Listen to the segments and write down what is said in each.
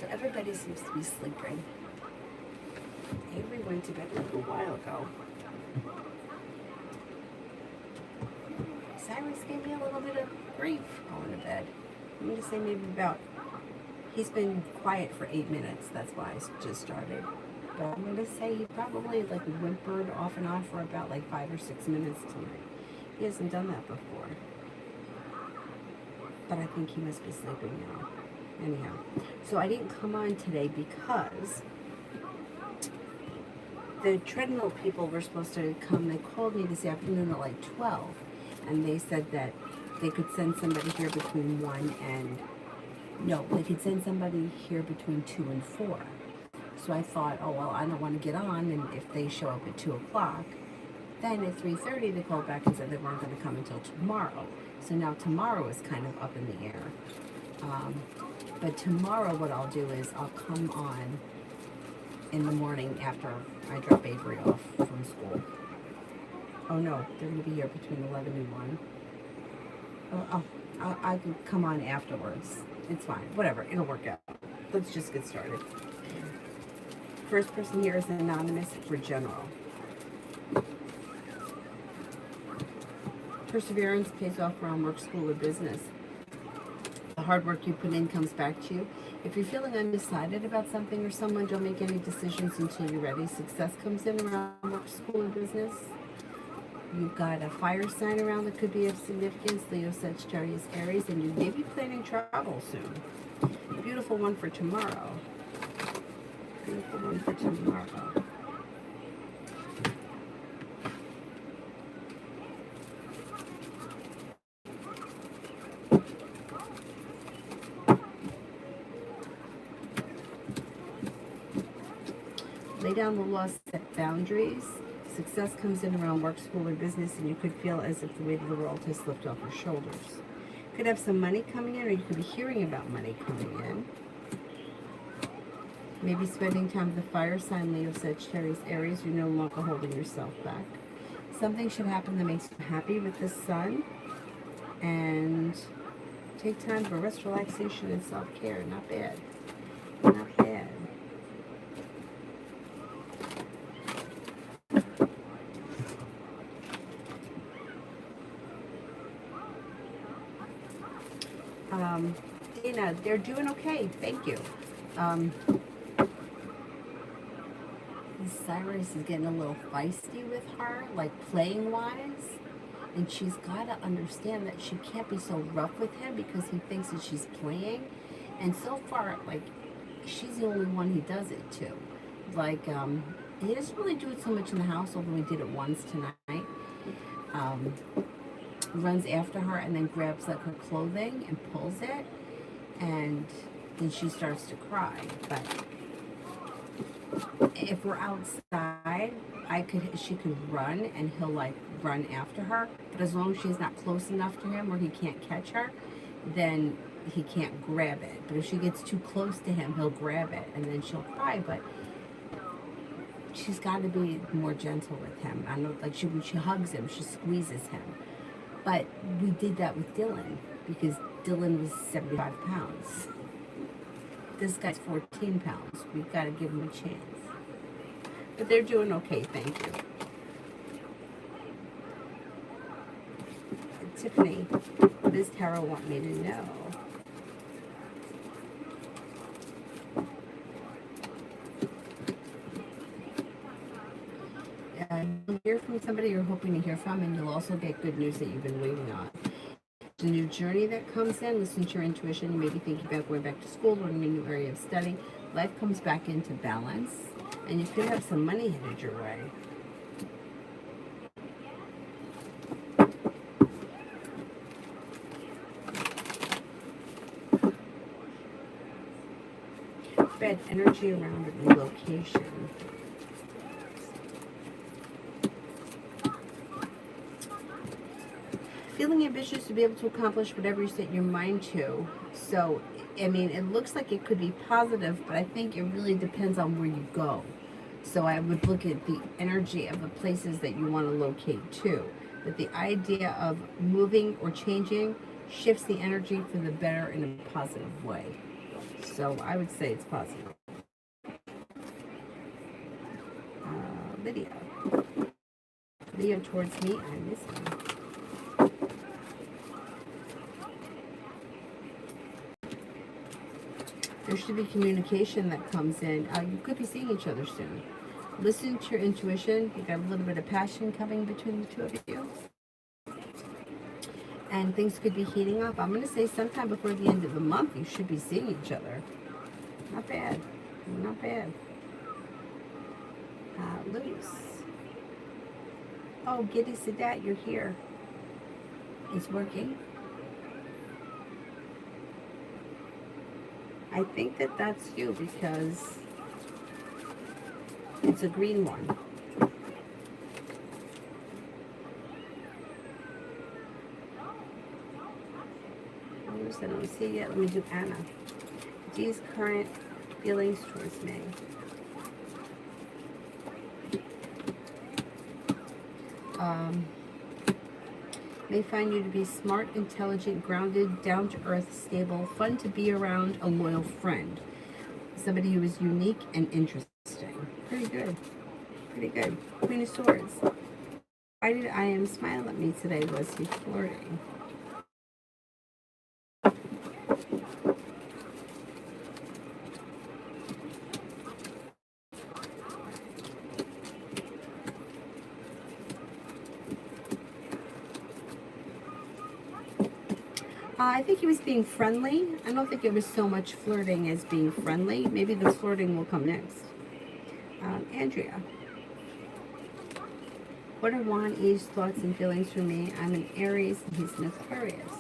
So everybody seems to be sleeping. Avery went to bed a little while ago. Cyrus gave me a little bit of grief going to bed. I'm going to say maybe about, he's been quiet for 8 minutes. That's why I just started. But I'm going to say he probably like whimpered off and on for about like 5 or 6 minutes tonight. He hasn't done that before. But I think he must be sleeping now. Anyhow, so I didn't come on today because the treadmill people were supposed to come. They called me this afternoon at like 12, and they said that they could send somebody here between 1 and, no, they could send somebody here between 2 and 4. So I thought, oh, well, I don't want to get on, and if they show up at 2 o'clock, then at 3:30 they called back and said they weren't going to come until tomorrow. So now tomorrow is kind of up in the air. But tomorrow what I'll do is I'll come on in the morning after I drop Avery off from school. Oh no, they're going to be here between 11 and 1. I can come on afterwards. It's fine. Whatever. It'll work out. Let's just get started. First person here is anonymous for general. Perseverance pays off around work, school, or business. The hard work you put in comes back to you. If you're feeling undecided about something or someone, don't make any decisions until you're ready. Success comes in around work, school, and business. You've got a fire sign around that could be of significance. Leo, Sagittarius, Aries, and you may be planning travel soon. Beautiful one for tomorrow. Beautiful one for tomorrow. Lay down the law, set boundaries. Success comes in around work, school, or business, and you could feel as if the weight of the world has slipped off your shoulders. You could have some money coming in, or you could be hearing about money coming in. Maybe spending time with the fire sign, Leo, Sagittarius, Aries. You're no longer holding yourself back. Something should happen that makes you happy with the sun. And take time for rest, relaxation, and self-care. Not bad. Not bad. Dana, they're doing okay. Thank you. Cyrus is getting a little feisty with her, like playing wise. And she's got to understand that she can't be so rough with him because he thinks that she's playing. And so far, like, she's the only one he does it to. Like, he doesn't really do it so much in the house, although he did it once tonight. Runs after her and then grabs like her clothing and pulls it, and then she starts to cry. But if we're outside, she could run and he'll like run after her. But as long as she's not close enough to him where he can't catch her, then he can't grab it. But if she gets too close to him, he'll grab it and then she'll cry. But she's got to be more gentle with him. I know, like when she hugs him, she squeezes him. But we did that with Dylan because Dylan was 75 pounds. This guy's 14 pounds. We've got to give him a chance. But they're doing okay, thank you. Tiffany, what does Tarot want me to know? You'll hear from somebody you're hoping to hear from, and you'll also get good news that you've been waiting on. The new journey that comes in, listen to your intuition. You may be thinking about going back to school, learning a new area of study. Life comes back into balance, and you could have some money headed your way. Bad energy around a new location. Feeling ambitious to be able to accomplish whatever you set your mind to. So, I mean, it looks like it could be positive, but I think it really depends on where you go. So I would look at the energy of the places that you want to locate too. But the idea of moving or changing shifts the energy for the better in a positive way. So I would say it's positive. Lydia. Lydia towards me. I'm missing. There should be communication that comes in. You could be seeing each other soon. Listen to your intuition. You got a little bit of passion coming between the two of you. And things could be heating up. I'm going to say sometime before the end of the month, you should be seeing each other. Not bad. Not bad. Loose. Oh, Giddy Sadat, you're here. It's working. I think that that's you because it's a green one. I don't see it yet. Let me do Anna. D's current feelings towards me. May find you to be smart, intelligent, grounded, down-to-earth, stable, fun to be around, a loyal friend. Somebody who is unique and interesting. Pretty good. Pretty good. Queen of Swords. Why did I am smile at me today? Was he flirting? I think he was being friendly. I don't think it was so much flirting as being friendly. Maybe the flirting will come next. Andrea. What are Juan E's thoughts and feelings for me? I'm an Aries and he's an Aquarius.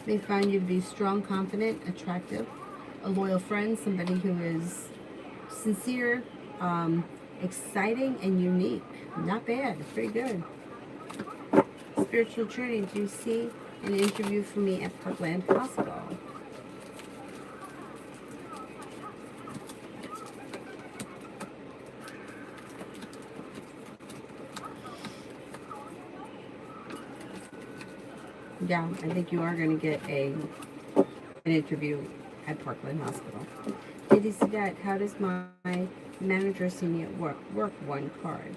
They find you to be strong, confident, attractive, a loyal friend, somebody who is sincere, exciting, and unique. Not bad. Pretty good. Spiritual journey. Do you see an interview for me at Parkland Hospital? Yeah, I think you are going to get an interview at Parkland Hospital. Lady Sadat, how does my manager see me at work? Work one card.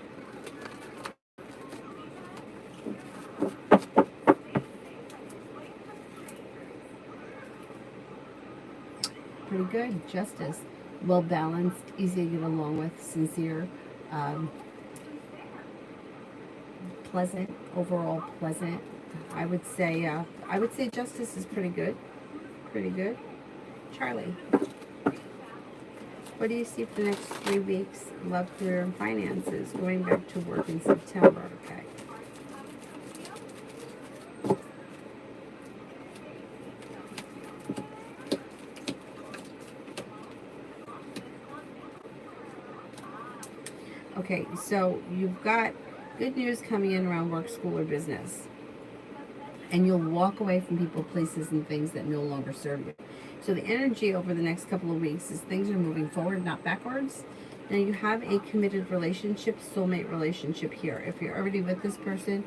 Pretty good. Justice. Well balanced, easy to get along with, sincere, pleasant, overall pleasant. I would say Justice is pretty good. Pretty good. Charlie. What do you see for the next 3 weeks? Love, career, and finances. Going back to work in September. Okay. Okay, so you've got good news coming in around work, school, or business. And you'll walk away from people, places, and things that no longer serve you. So the energy over the next couple of weeks is things are moving forward, not backwards. Now you have a committed relationship, soulmate relationship here. If you're already with this person,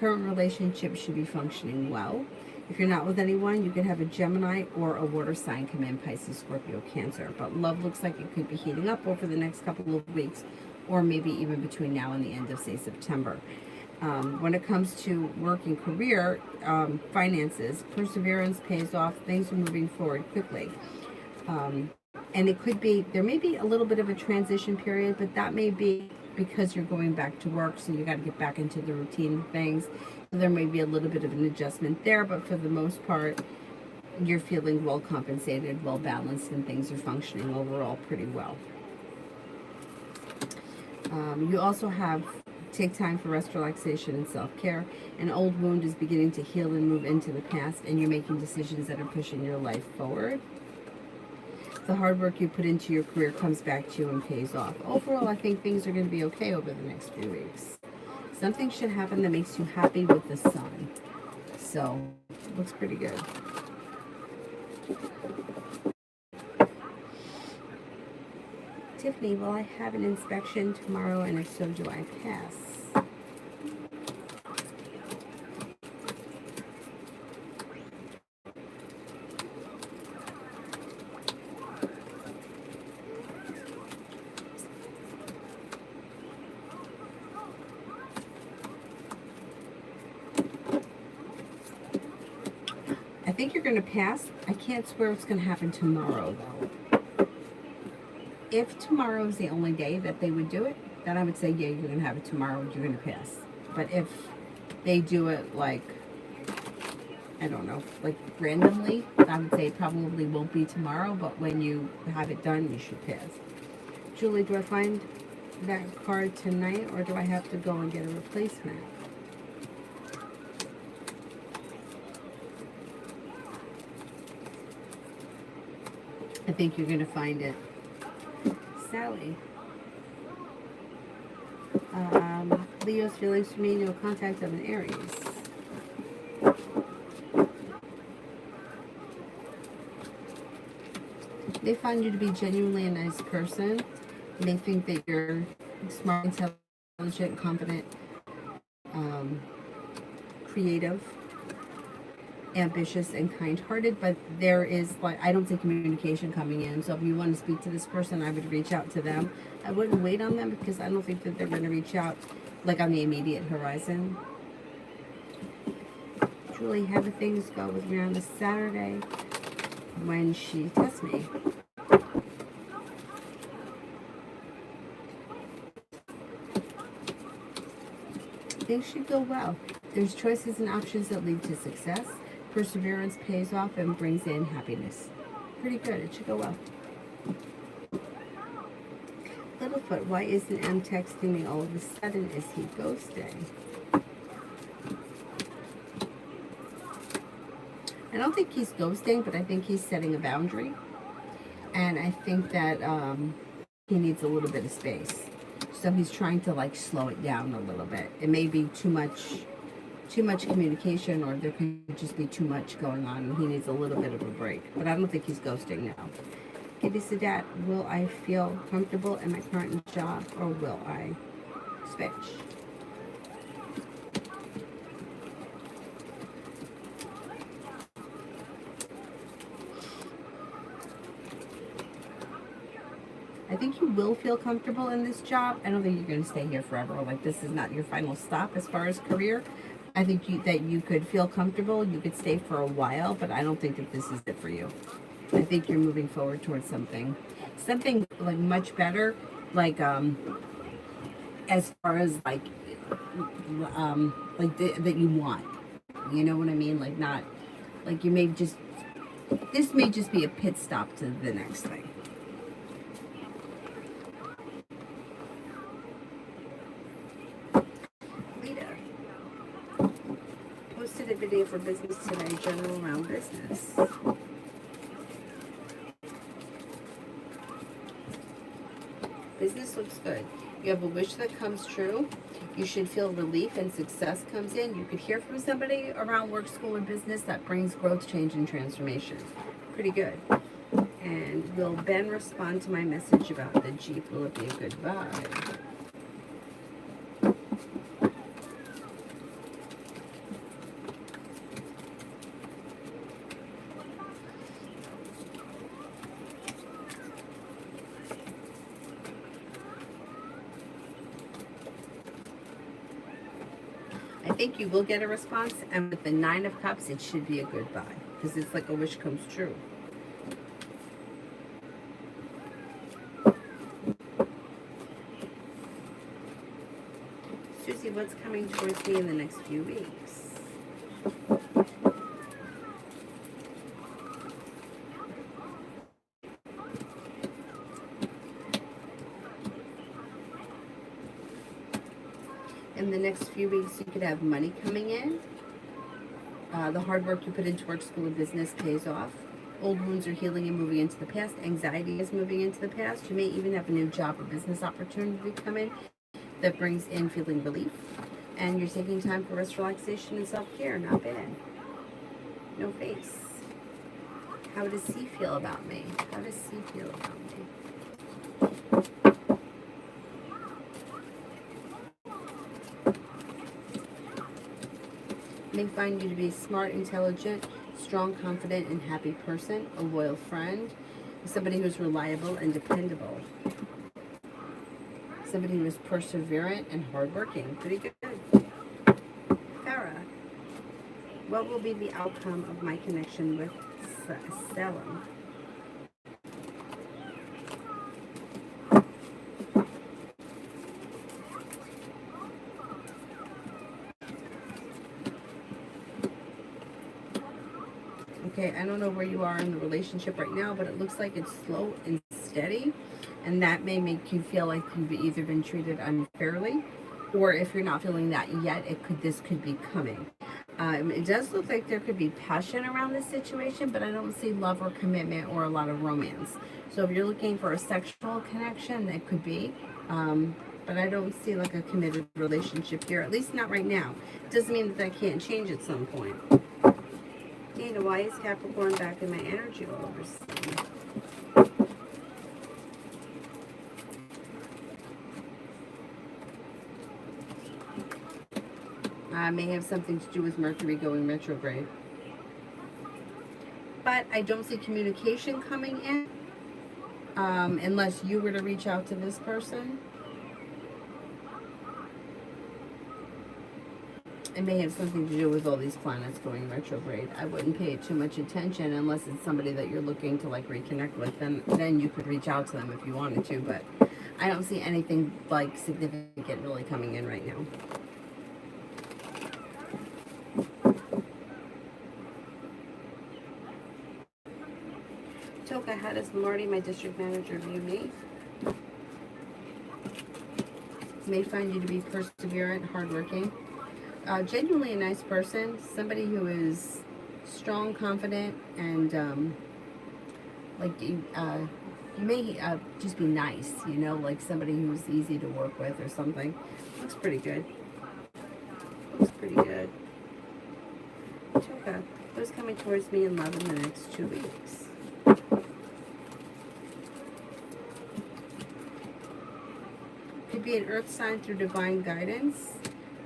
current relationship should be functioning well. If you're not with anyone, you could have a Gemini or a water sign come in, Pisces, Scorpio, Cancer. But love looks like it could be heating up over the next couple of weeks, or maybe even between now and the end of, say, September. When it comes to work and career, finances, perseverance pays off. Things are moving forward quickly. And it could be, there may be a little bit of a transition period, but that may be because you're going back to work, so you got to get back into the routine of things. So there may be a little bit of an adjustment there, but for the most part, you're feeling well compensated, well balanced, and things are functioning overall pretty well. You also have take time for rest, relaxation, and self-care. An old wound is beginning to heal and move into the past, and you're making decisions that are pushing your life forward. The hard work you put into your career comes back to you and pays off. Overall, I think things are going to be okay over the next few weeks. Something should happen that makes you happy with the sun. So, looks pretty good. Tiffany, will I have an inspection tomorrow, and if so, do I pass? think you're going to pass. I can't swear what's going to happen tomorrow, though. If tomorrow is the only day that they would do it, then I would say, yeah, you're going to have it tomorrow and you're going to pass. But if they do it like, I don't know, like randomly, I would say it probably won't be tomorrow, but when you have it done, you should pass. Julie, do I find that card tonight or do I have to go and get a replacement? I think you're going to find it. Sally. Leo's feelings for me, no contact of an Aries. They find you to be genuinely a nice person. They think that you're smart, intelligent, confident, creative, ambitious, and kind-hearted, but there is, like, I don't see communication coming in. So if you want to speak to this person, I would reach out to them. I wouldn't wait on them because I don't think that they're going to reach out like on the immediate horizon. Julie, how do things go with me on this Saturday when she tests me? Things should go well. There's choices and options that lead to success. Perseverance pays off and brings in happiness. Pretty good. It should go well. Littlefoot, why isn't M texting me all of a sudden? Is he ghosting? I don't think he's ghosting, but I think he's setting a boundary. And I think that he needs a little bit of space. So he's trying to like slow it down a little bit. It may be too much communication, or there could just be too much going on and he needs a little bit of a break. But I don't think he's ghosting now. Kitty Sadat, will I feel comfortable in my current job or will I switch? I think you will feel comfortable in this job. I don't think you're going to stay here forever. Like, this is not your final stop as far as career. I think that you could feel comfortable. You could stay for a while, but I don't think that this is it for you. I think you're moving forward towards something like much better. Like, as far as like that you want. You know what I mean? Like, not like you may just. This may just be a pit stop to the next thing. Posted a video for business today, general around business. Business looks good. You have a wish that comes true. You should feel relief and success comes in. You could hear from somebody around work, school, or business that brings growth, change, and transformation. Pretty good. And will Ben respond to my message about the Jeep? Will it be a good vibe? I think you will get a response, and with the 9 of Cups, it should be a good vibe, because it's like a wish comes true. Susie, what's coming towards me in the next few weeks? In the next few weeks, you could have money coming in. The hard work you put into work, school, and business pays off. Old wounds are healing and moving into the past. Anxiety is moving into the past. You may even have a new job or business opportunity come in that brings in feeling relief. And you're taking time for rest, relaxation, and self-care. Not bad. No face. How does C feel about me? How does C feel about me? May find you to be a smart, intelligent, strong, confident, and happy person, a loyal friend, somebody who's reliable and dependable, somebody who is perseverant and hardworking. Pretty good. Farah. What will be the outcome of my connection with Salem? Okay, I don't know where you are in the relationship right now, but it looks like it's slow and steady, and that may make you feel like you've either been treated unfairly, or if you're not feeling that yet, this could be coming. It does look like there could be passion around this situation, but I don't see love or commitment or a lot of romance. So if you're looking for a sexual connection, it could be. But I don't see like a committed relationship here, at least not right now. Doesn't mean that can't change at some point. Dana, why is Capricorn back in my energy all of a sudden? May have something to do with Mercury going retrograde. But I don't see communication coming in unless you were to reach out to this person. It may have something to do with all these planets going retrograde. I wouldn't pay it too much attention unless it's somebody that you're looking to like reconnect with. Then you could reach out to them if you wanted to. But I don't see anything like significant really coming in right now. Toka, how does Marty, my district manager, view me? May find you to be perseverant, hardworking. Genuinely a nice person, somebody who is strong, confident, and you may just be nice, you know, like somebody who's easy to work with or something. Looks pretty good. Looks pretty good. Choka, who's coming towards me in love in the next 2 weeks? Could be an earth sign through divine guidance.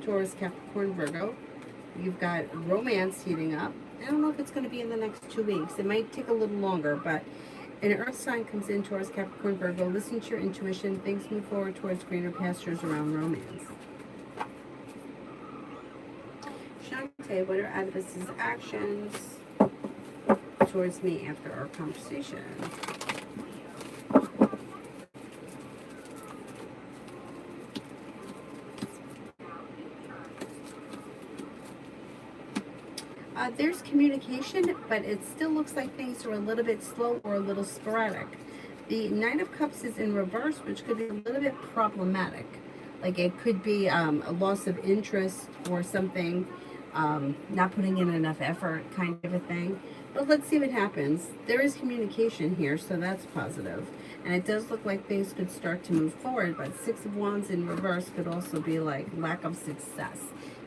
Taurus, Capricorn, Virgo. You've got romance heating up. I don't know if it's going to be in the next 2 weeks. It might take a little longer, but an earth sign comes in, Taurus, Capricorn, Virgo. Listen to your intuition. Things move forward towards greener pastures around romance. Shante, what are Adibus's actions towards me after our conversation? There's communication, but it still looks like things are a little bit slow or a little sporadic. The Nine of Cups is in reverse, which could be a little bit problematic. Like it could be a loss of interest or something, not putting in enough effort kind of a thing. But let's see what happens. There is communication here, so that's positive. And it does look like things could start to move forward, but Six of Wands in reverse could also be like lack of success.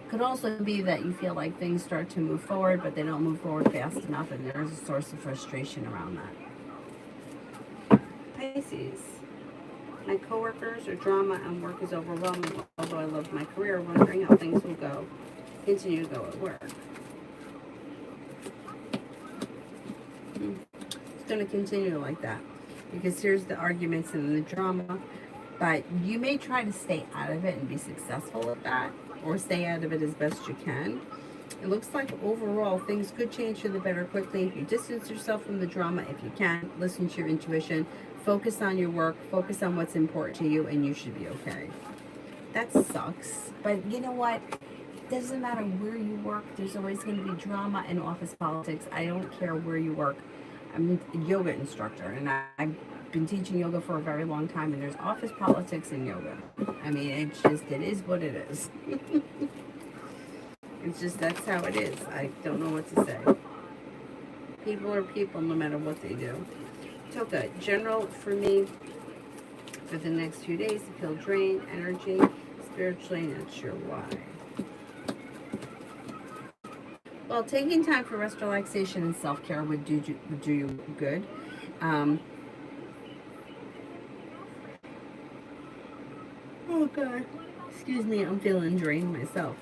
Could also be that you feel like things start to move forward, but they don't move forward fast enough, and there's a source of frustration around that. Pisces. My coworkers are drama and work is overwhelming. Although I love my career, wondering how things will continue to go at work. It's going to continue like that because here's the arguments and the drama, but you may try to stay out of it and be successful at that, or stay out of it as best you can. It looks like overall things could change for the better quickly if you distance yourself from the drama if you can. Listen to your intuition, focus on your work, focus on what's important to you, and you should be okay. That sucks, but you know what? It doesn't matter where you work. There's always going to be drama in office politics. I don't care where you work. I'm a yoga instructor, and I've been teaching yoga for a very long time, and there's office politics in yoga. I mean, it is what it is. It's just, that's how it is. I don't know what to say. People are people no matter what they do. Toka, general for me for the next few days to feel drained, energy, spiritually, not sure why. Well, taking time for rest, relaxation, and self-care would do you good. Oh, God. Excuse me, I'm feeling drained myself.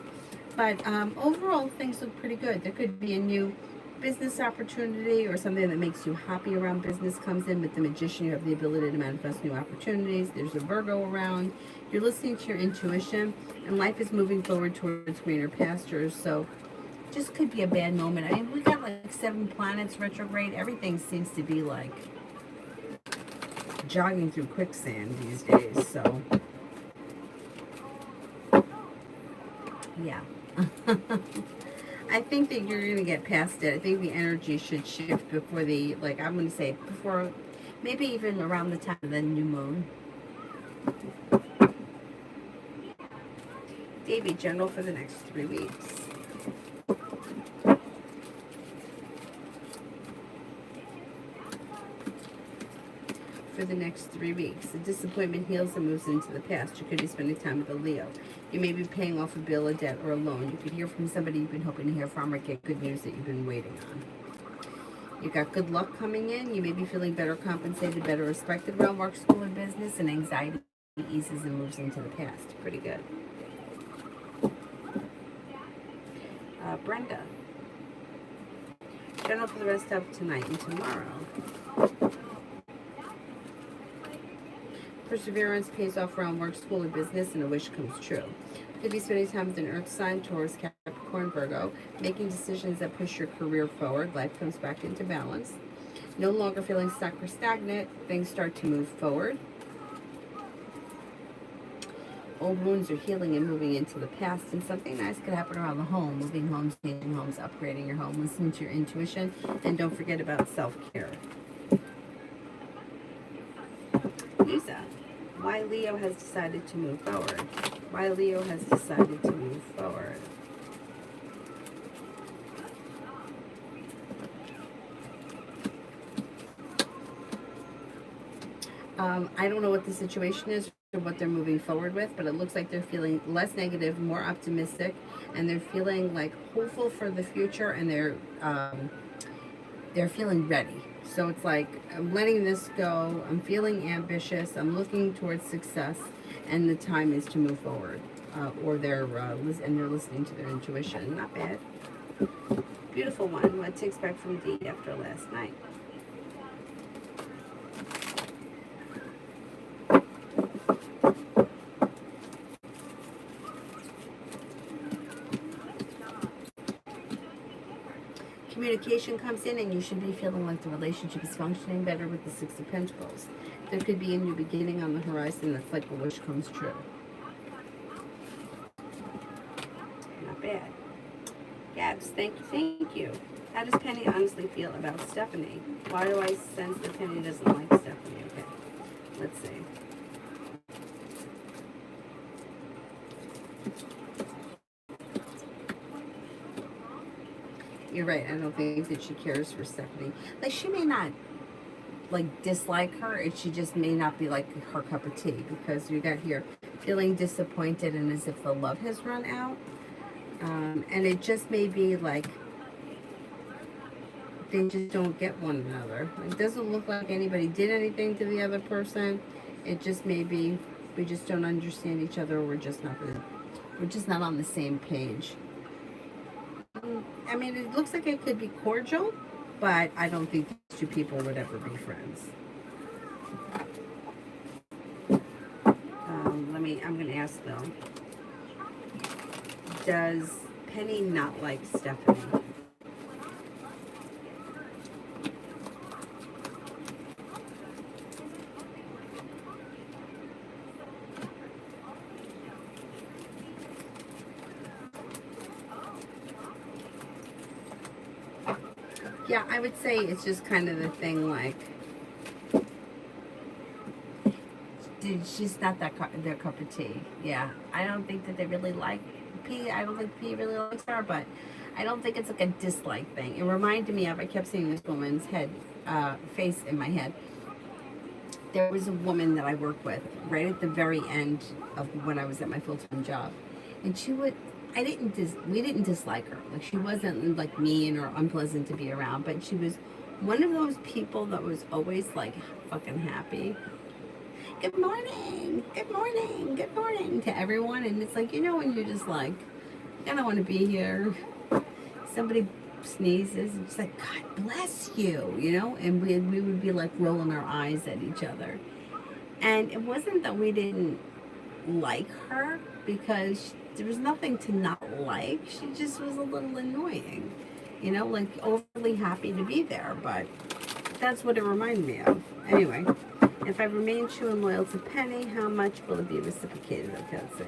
But overall, things look pretty good. There could be a new business opportunity or something that makes you happy around business comes in. With the Magician, you have the ability to manifest new opportunities. There's a Virgo around. You're listening to your intuition, and life is moving forward towards greener pastures. So just could be a bad moment. I mean, we got like 7 planets retrograde. Everything seems to be like jogging through quicksand these days. So, yeah. I think that you're going to get past it. I think the energy should shift before the, like, I'm going to say before, maybe even around the time of the new moon. Davy, general for the next 3 weeks. For the next 3 weeks. The disappointment heals and moves into the past. You could be spending time with a Leo. You may be paying off a bill, a debt, or a loan. You could hear from somebody you've been hoping to hear from, or get good news that you've been waiting on. You got good luck coming in. You may be feeling better compensated, better respected around work, school, and business, and anxiety eases and moves into the past. Pretty good. Brenda. General for the rest of tonight and tomorrow. Perseverance pays off around work, school, and business, and a wish comes true. You could be spending time with an Earth sign, Taurus, Capricorn, Virgo, making decisions that push your career forward. Life comes back into balance. No longer feeling stuck or stagnant. Things start to move forward. Old wounds are healing and moving into the past, and something nice could happen around the home. Moving homes, changing homes, upgrading your home. Listen to your intuition, and don't forget about self-care. Lisa. Why Leo has decided to move forward. Why Leo has decided to move forward. I don't know what the situation is or what they're moving forward with, but it looks like they're feeling less negative, more optimistic, and they're feeling like hopeful for the future, and they're feeling ready. So it's like, I'm letting this go, I'm feeling ambitious, I'm looking towards success, and the time is to move forward. Or they're listening to their intuition. Not bad. Beautiful one. What to expect from Dee after last night. Communication comes in, and you should be feeling like the relationship is functioning better with the Six of Pentacles. There could be a new beginning on the horizon that's like a wish comes true. Not bad. Gabs, thank you. How does Penny honestly feel about Stephanie? Why do I sense that Penny doesn't like Stephanie? Okay, let's see. You're right. I don't think that she cares for Stephanie. Like, she may not like dislike her, and she just may not be like her cup of tea, because you got here feeling disappointed and as if the love has run out. And it just may be like they just don't get one another. It doesn't look like anybody did anything to the other person. It just may be we just don't understand each other. Or we're just not on the same page. I mean, it looks like it could be cordial, but I don't think these two people would ever be friends. I'm going to ask though. Does Penny not like Stephanie? Yeah, I would say it's just kind of the thing, like, she's not their cup of tea. Yeah, I don't think that they really like P. I don't think P really likes her, but I don't think it's like a dislike thing. It reminded me of, I kept seeing this woman's face in my head. There was a woman that I worked with right at the very end of when I was at my full-time job, and we didn't dislike her. Like, she wasn't like mean or unpleasant to be around, but she was one of those people that was always like fucking happy. Good morning, good morning, good morning to everyone. And it's like, when you're just like, I don't want to be here. Somebody sneezes, and it's like, God bless you, and we would be like rolling our eyes at each other. And it wasn't that we didn't like her, because there was nothing to not like. She just was a little annoying, you know, like overly happy to be there, but that's what it reminded me of. Anyway, if I remain true and loyal to Penny, how much will it be reciprocated? I can't say.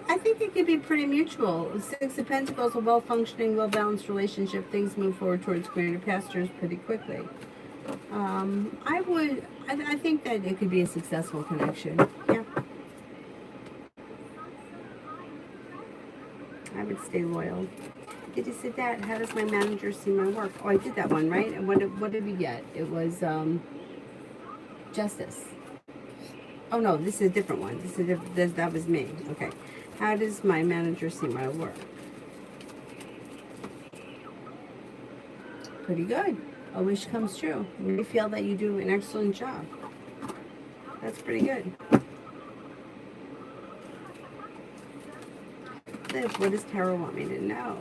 I think it could be pretty mutual. Six of Pentacles, a well-functioning, well-balanced relationship. Things move forward towards greener pastures pretty quickly. I think that it could be a successful connection. Yeah. I would stay loyal. Did you say that? How does my manager see my work? Oh, I did that one, right? And what did we get? It was justice. Oh no, this is a different one. That was me. Okay. How does my manager see my work? Pretty good. A wish comes true. We feel that you do an excellent job. That's pretty good. Liv, what does Tarot want me to know?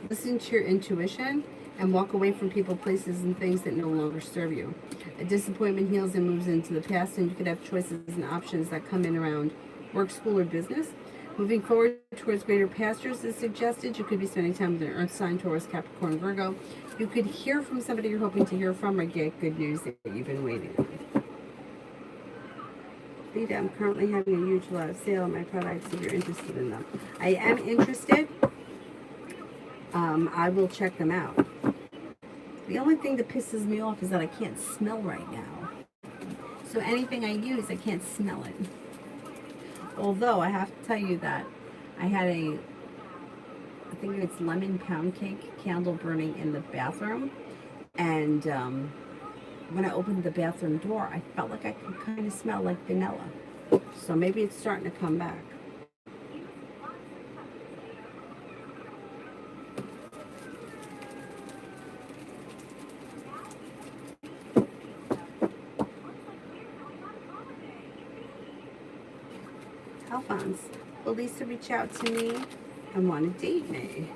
Listen to your intuition and walk away from people, places, and things that no longer serve you. A disappointment heals and moves into the past, and you could have choices and options that come in around work, school, or business. Moving forward towards greater pastures is suggested. You could be spending time with an earth sign, Taurus, Capricorn, Virgo. You could hear from somebody you're hoping to hear from or get good news that you've been waiting on. Lita, I'm currently having a huge lot of sale on my products if you're interested in them. I am interested. I will check them out. The only thing that pisses me off is that I can't smell right now. So anything I use, I can't smell it. Although I have to tell you that I had I think it's lemon pound cake candle burning in the bathroom. And when I opened the bathroom door, I felt like I could kind of smell like vanilla. So maybe it's starting to come back. Alphonse, will Lisa reach out to me and want to date me?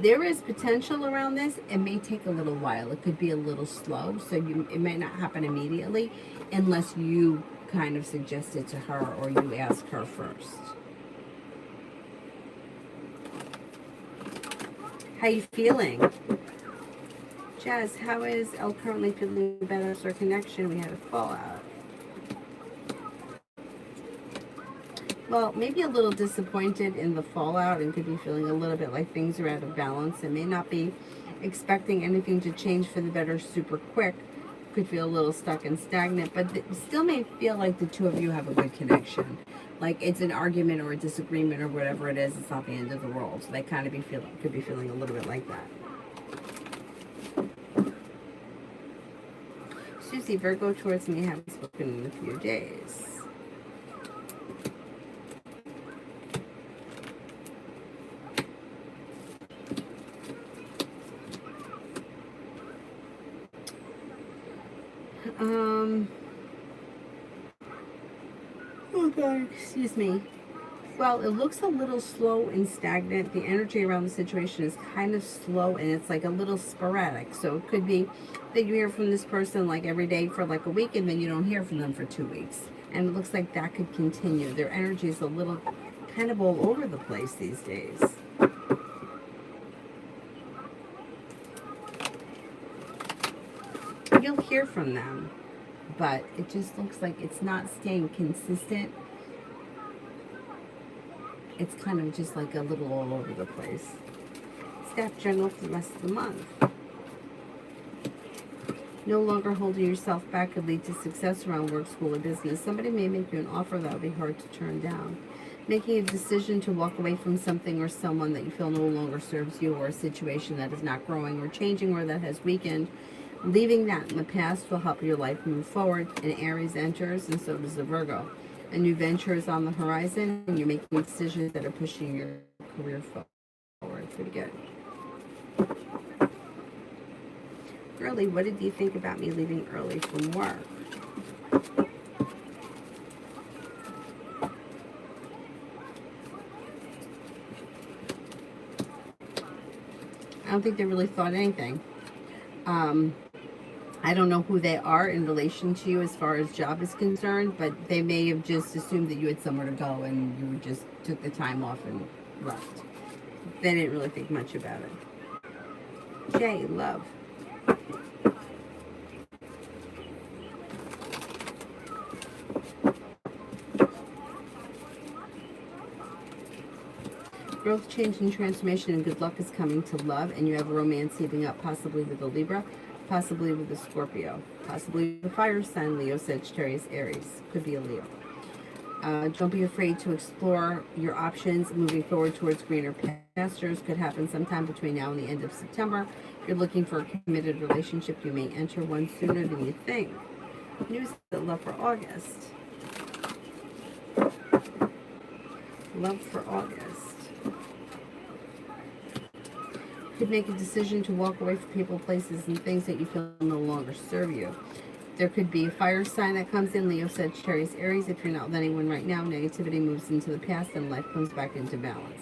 There is potential around this. It may take a little while. It could be a little slow, so it might not happen immediately unless you kind of suggest it to her or you ask her first. How you feeling? Jazz, how is Elle currently feeling about our connection? We had a fallout. Well, maybe a little disappointed in the fallout and could be feeling a little bit like things are out of balance and may not be expecting anything to change for the better super quick. Could feel a little stuck and stagnant, but still may feel like the two of you have a good connection. Like it's an argument or a disagreement or whatever it is, it's not the end of the world. So they kind of could be feeling a little bit like that. Susie, Virgo towards me, haven't spoken in a few days. Oh God, excuse me. Well, it looks a little slow and stagnant. The energy around the situation is kind of slow and it's like a little sporadic. So it could be that you hear from this person like every day for like a week and then you don't hear from them for 2 weeks. And it looks like that could continue. Their energy is a little kind of all over the place these days. You'll hear from them, but it just looks like it's not staying consistent. It's kind of just like a little all over the place. Staff journal for the rest of the month. No longer holding yourself back could lead to success around work, school, or business. Somebody may make you an offer that would be hard to turn down. Making a decision to walk away from something or someone that you feel no longer serves you, or a situation that is not growing or changing or that has weakened. Leaving that in the past will help your life move forward. And Aries enters, and so does the Virgo. A new venture is on the horizon, and you're making decisions that are pushing your career forward. Pretty good. Early, what did you think about me leaving early from work? I don't think they really thought anything. I don't know who they are in relation to you as far as job is concerned, but they may have just assumed that you had somewhere to go and you just took the time off and left. They didn't really think much about it. Jay, love. Growth, change, and transformation and good luck is coming to love, and you have romance heating up, possibly with a Libra, possibly with a Scorpio, possibly a fire sign, Leo, Sagittarius, Aries. Could be a Leo. Don't be afraid to explore your options. Moving forward towards greener pastures could happen sometime between now and the end of September. If you're looking for a committed relationship, you may enter one sooner than you think. News of love for August. Love for August. Could make a decision to walk away from people, places, and things that you feel no longer serve you. There could be a fire sign that comes in, Leo, Sagittarius, Aries. If you're not with anyone right now, negativity moves into the past and life comes back into balance.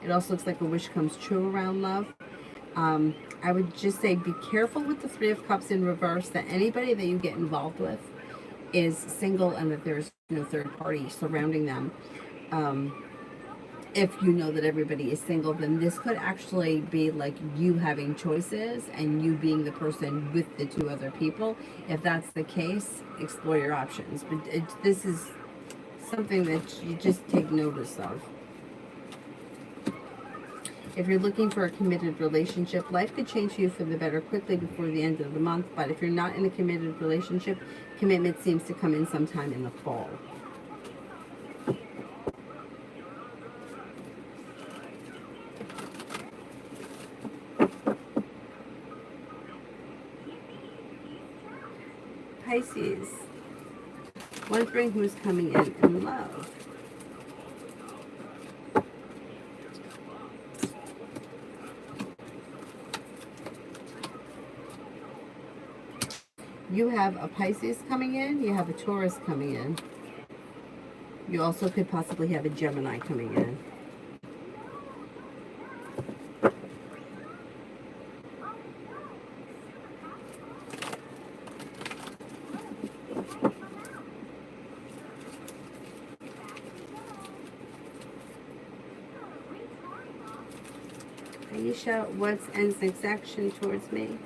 It also looks like a wish comes true around love. I would just say be careful with the Three of Cups in reverse, that anybody that you get involved with is single and that there's no third party surrounding them. If you know that everybody is single, then this could actually be like you having choices and you being the person with the two other people. If that's the case, explore your options. But this is something that you just take notice of. If you're looking for a committed relationship, life could change for you for the better quickly before the end of the month. But if you're not in a committed relationship, commitment seems to come in sometime in the fall. Pisces, wondering who's coming in love. You have a Pisces coming in, you have a Taurus coming in. You also could possibly have a Gemini coming in. Aisha, what's N's next action towards me?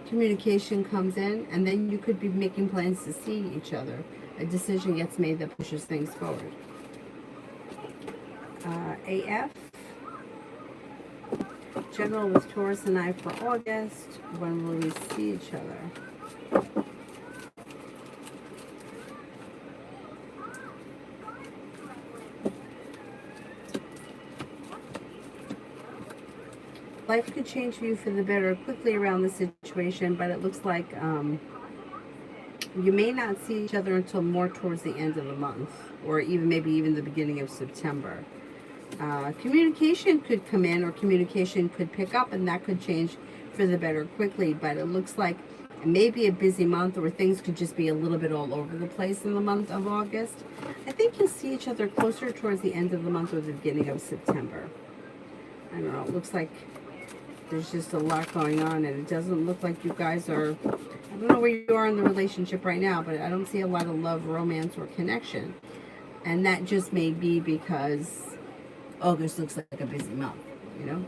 Communication comes in, and then you could be making plans to see each other. A decision gets made that pushes things forward. AF, General with Taurus and I for August. When will we see each other? Life could change for you for the better quickly around the situation, but it looks like you may not see each other until more towards the end of the month, or maybe even the beginning of September. Communication could come in, or communication could pick up, and that could change for the better quickly, but it looks like it may be a busy month, or things could just be a little bit all over the place in the month of August. I think you'll see each other closer towards the end of the month or the beginning of September. I don't know, it looks like there's just a lot going on, and it doesn't look like you guys are, I don't know where you are in the relationship right now, but I don't see a lot of love, romance, or connection. And that just may be because August looks like a busy month, you know?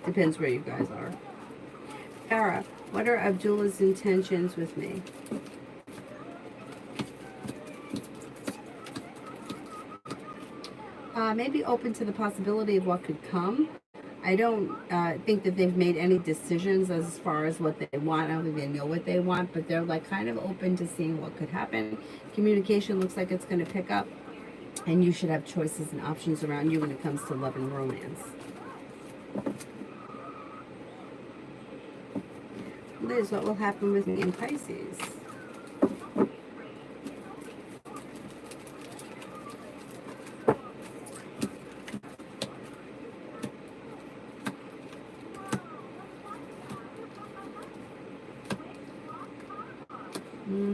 Depends where you guys are. Farah, what are Abdullah's intentions with me? Maybe open to the possibility of what could come. I don't think that they've made any decisions as far as what they want. I don't think they know what they want, but they're like kind of open to seeing what could happen. Communication looks like it's going to pick up, and you should have choices and options around you when it comes to love and romance. Liz, what will happen with me in Pisces?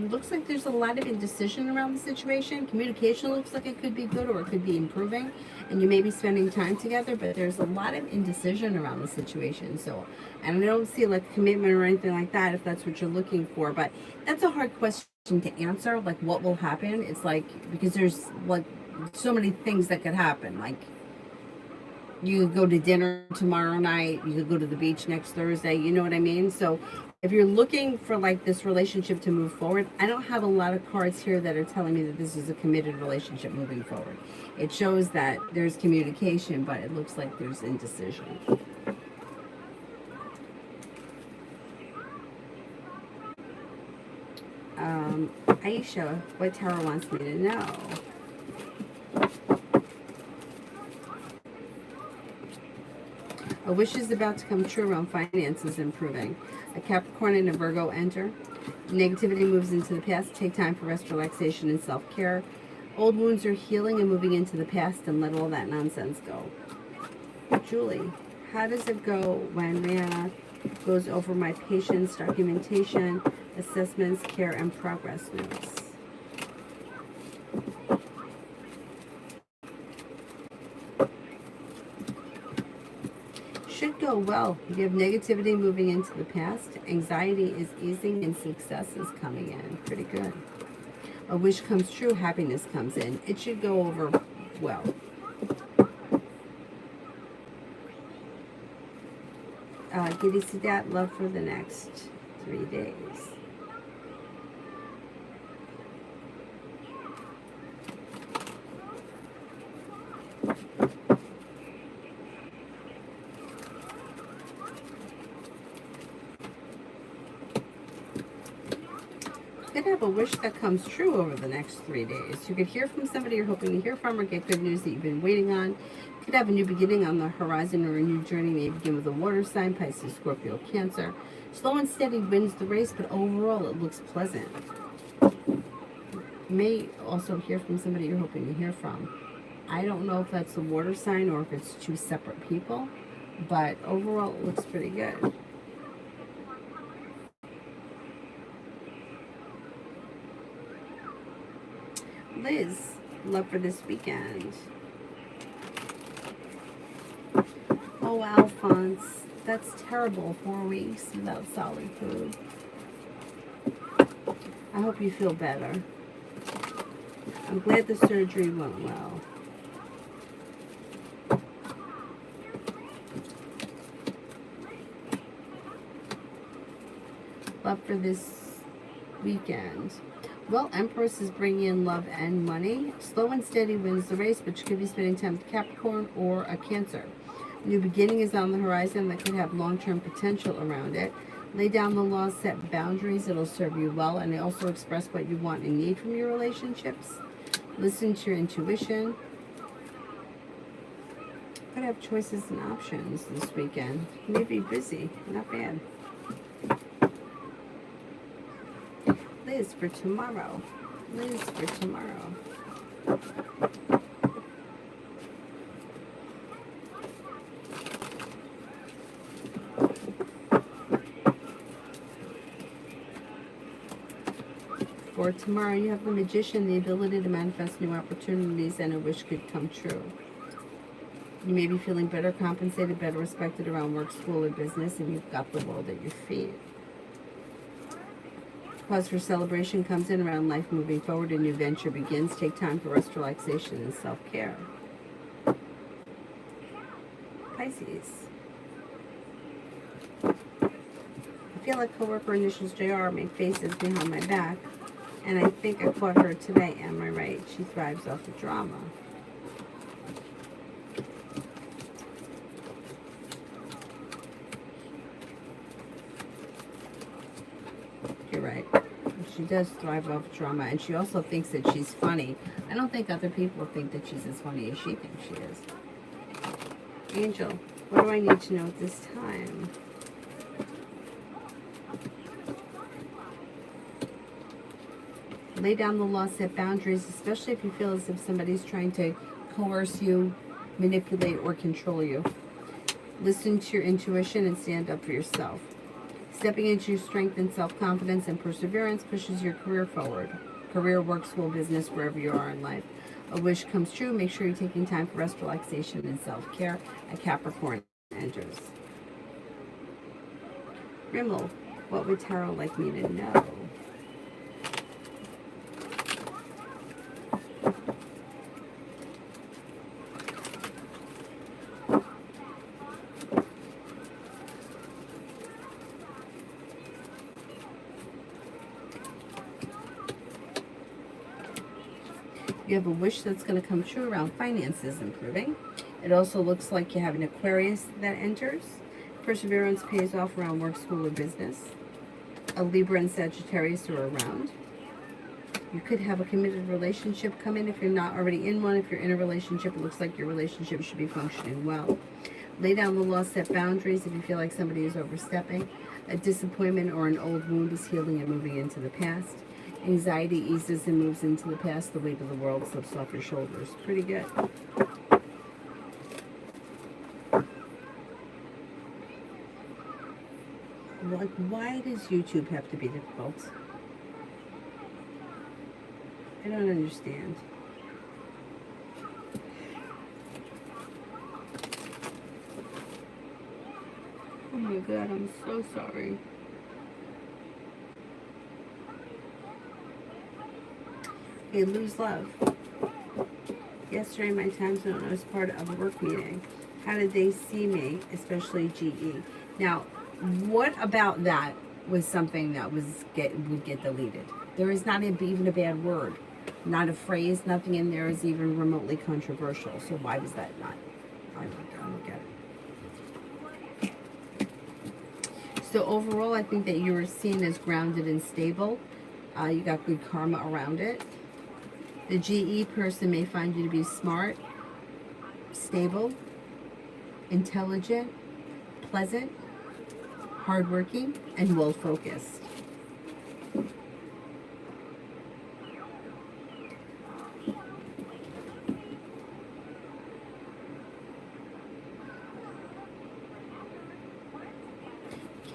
Looks like there's a lot of indecision around the situation. Communication looks like it could be good or it could be improving, and you may be spending time together, but there's a lot of indecision around the situation. So, and I don't see like commitment or anything like that if that's what you're looking for, but that's a hard question to answer. Like, what will happen? It's like, because there's like so many things that could happen. Like, you could go to dinner tomorrow night, you could go to the beach next Thursday, you know what I mean? So if you're looking for like this relationship to move forward, I don't have a lot of cards here that are telling me that this is a committed relationship moving forward. It shows that there's communication, but it looks like there's indecision. Aisha, what Tarot wants me to know. A wish is about to come true around finances improving. A Capricorn and a Virgo enter. Negativity moves into the past. Take time for rest, relaxation, and self-care. Old wounds are healing and moving into the past, and let all that nonsense go. Julie, how does it go when Rihanna goes over my patient's documentation, assessments, care, and progress notes? Should go well. You have negativity moving into the past. Anxiety is easing and success is coming in. Pretty good. A wish comes true. Happiness comes in. It should go over well. Giddy see that? Love for the next 3 days. Could have a wish that comes true over the next 3 days. You could hear from somebody you're hoping to hear from, or get good news that you've been waiting on. Could have a new beginning on the horizon, or a new journey may begin with a water sign, Pisces, Scorpio, Cancer. Slow and steady wins the race, but overall it looks pleasant. You may also hear from somebody you're hoping to hear from. I don't know if that's the water sign or if it's two separate people, but overall it looks pretty good. Liz, love for this weekend. Oh, Alphonse, that's terrible. 4 weeks without solid food. I hope you feel better. I'm glad the surgery went well. Love for this weekend. Well, Empress is bringing in love and money. Slow and steady wins the race, but you could be spending time with Capricorn or a Cancer. New beginning is on the horizon that could have long-term potential around it. Lay down the laws, set boundaries. It'll serve you well. And also express what you want and need from your relationships. Listen to your intuition. Could have choices and options this weekend. You may be busy. Not bad. Liz for tomorrow. Liz for tomorrow. For tomorrow, you have the Magician, the ability to manifest new opportunities, and a wish could come true. You may be feeling better compensated, better respected around work, school, or business, and you've got the world at your feet. Cause for celebration comes in around life moving forward. A new venture begins. Take time for rest, relaxation, and self-care. Pisces. I feel like coworker initials JR make faces behind my back, and I think I caught her today. Am I right? She thrives off of drama. You're right. She does thrive off drama, and she also thinks that she's funny. I don't think other people think that she's as funny as she thinks she is. Angel, what do I need to know at this time? Lay down the law, set boundaries, especially if you feel as if somebody's trying to coerce you, manipulate, or control you. Listen to your intuition and stand up for yourself. Stepping into your strength and self-confidence and perseverance pushes your career forward. Career, work, school, business, wherever you are in life. A wish comes true. Make sure you're taking time for rest, relaxation, and self-care. A Capricorn enters. Rimmel, what would tarot like me to know? You have a wish that's going to come true around finances improving. It also looks like you have an Aquarius that enters. Perseverance pays off around work, school, or business. A Libra and Sagittarius are around. You could have a committed relationship come in if you're not already in one. If you're in a relationship, it looks like your relationship should be functioning well. Lay down the law, set boundaries if you feel like somebody is overstepping. A disappointment or an old wound is healing and moving into the past. Anxiety eases and moves into the past. The weight of the world slips off your shoulders. Pretty good. Like, why does YouTube have to be difficult? I don't understand. Oh my God, I'm so sorry. Okay, lose love. Yesterday, my time zone, I was part of a work meeting. How did they see me, especially GE? Now, what about that was something that would get deleted? There is not even a bad word, not a phrase, nothing in there is even remotely controversial. So why was that not? I don't get it. So overall, I think that you were seen as grounded and stable. You got good karma around it. The GE person may find you to be smart, stable, intelligent, pleasant, hardworking, and well-focused.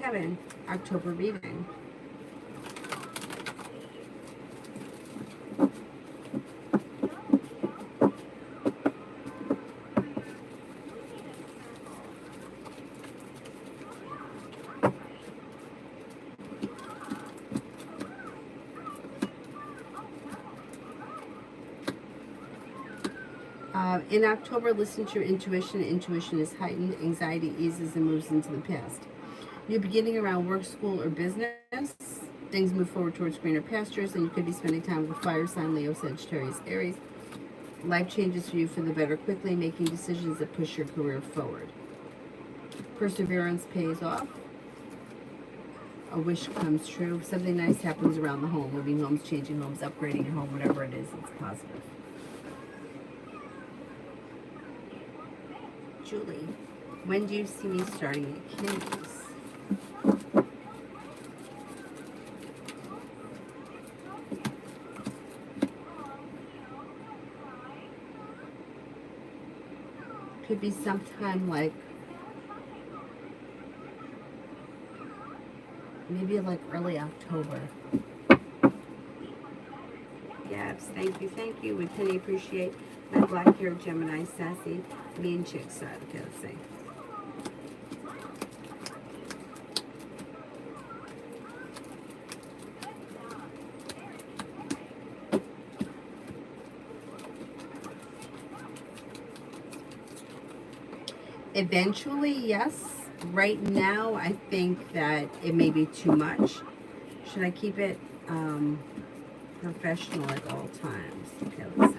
Kevin, October reading. In October, listen to your intuition. Intuition is heightened. Anxiety eases and moves into the past. New beginning around work, school, or business. Things move forward towards greener pastures, and you could be spending time with fire sign, Leo, Sagittarius, Aries. Life changes for you for the better quickly, making decisions that push your career forward. Perseverance pays off. A wish comes true. Something nice happens around the home. Moving homes, changing homes, upgrading your home, whatever it is, it's positive. Julie, when do you see me starting at Kenny's? Could be sometime like, maybe like early October. Yes, thank you. We really appreciate my black hair Gemini sassy. Me and Chick side. Okay, let's see. Eventually, yes. Right now, I think that it may be too much. Should I keep it professional at all times? Okay, let's see.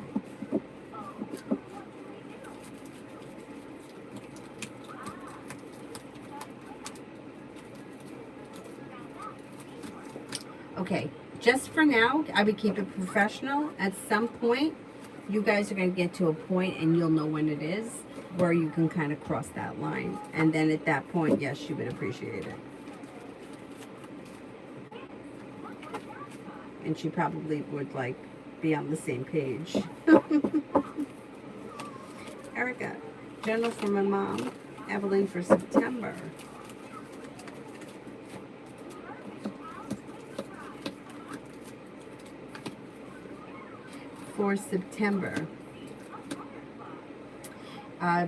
Okay, just for now, I would keep it professional. At some point, you guys are going to get to a point, and you'll know when it is, where you can kind of cross that line. And then at that point, yes, you would appreciate it. And she probably would like be on the same page. Erica, journal for my mom, Evelyn, for September. For September,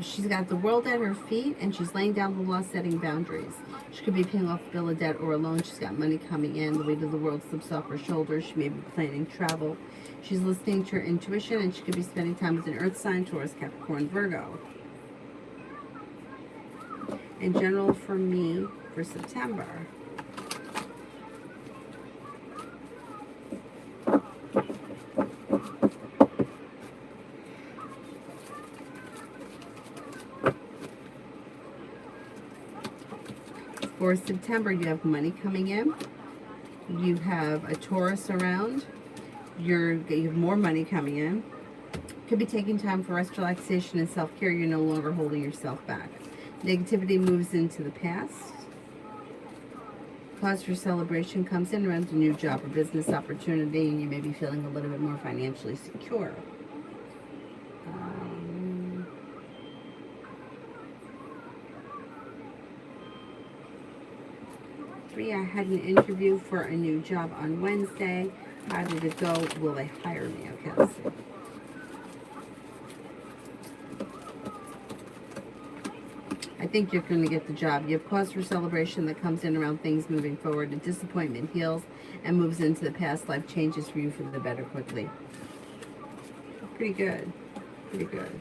she's got the world at her feet, and she's laying down the law, setting boundaries. She could be paying off a bill of debt or a loan. She's got money coming in. The weight of the world slips off her shoulders. She may be planning travel. She's listening to her intuition, and she could be spending time with an earth sign, Taurus, Capricorn, Virgo. In general, for me, for September, for September, you have money coming in. You have a Taurus around. You have more money coming in. Could be taking time for rest, relaxation, and self-care. You're no longer holding yourself back. Negativity moves into the past. Cause for celebration comes in around a new job or business opportunity, and you may be feeling a little bit more financially secure. I had an interview for a new job on Wednesday. How did it go? Will they hire me? Okay, let's see. I think you're going to get the job. You have cause for celebration that comes in around things moving forward. A disappointment heals and moves into the past. Life changes for you for the better quickly. Pretty good. Pretty good.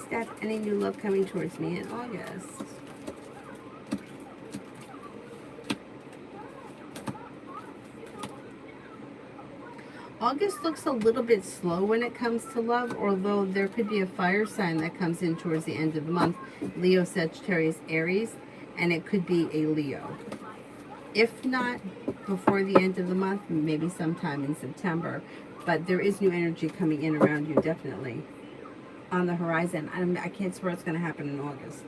Steph, any new love coming towards me in August? August looks a little bit slow when it comes to love, although there could be a fire sign that comes in towards the end of the month. Leo, Sagittarius, Aries, and it could be a Leo. If not before the end of the month, maybe sometime in September. But there is new energy coming in around you, definitely. On the horizon. I can't swear it's going to happen in August.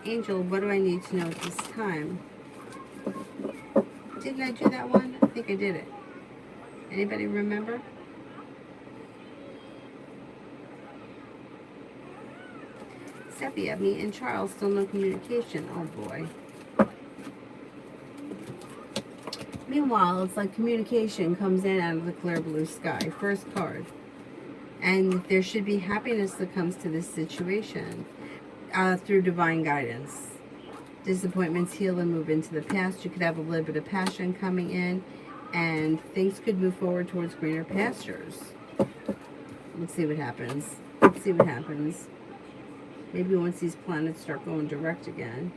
Angel, what do I need to know at this time? Didn't I do that one? I think I did it. Anybody remember? Sepia, me and Charles, still no communication. Oh boy. Meanwhile, it's like communication comes in out of the clear blue sky. First card. And there should be happiness that comes to this situation through divine guidance. Disappointments heal and move into the past. You could have a little bit of passion coming in, and things could move forward towards greener pastures. Let's see what happens. Let's see what happens. Maybe once these planets start going direct again.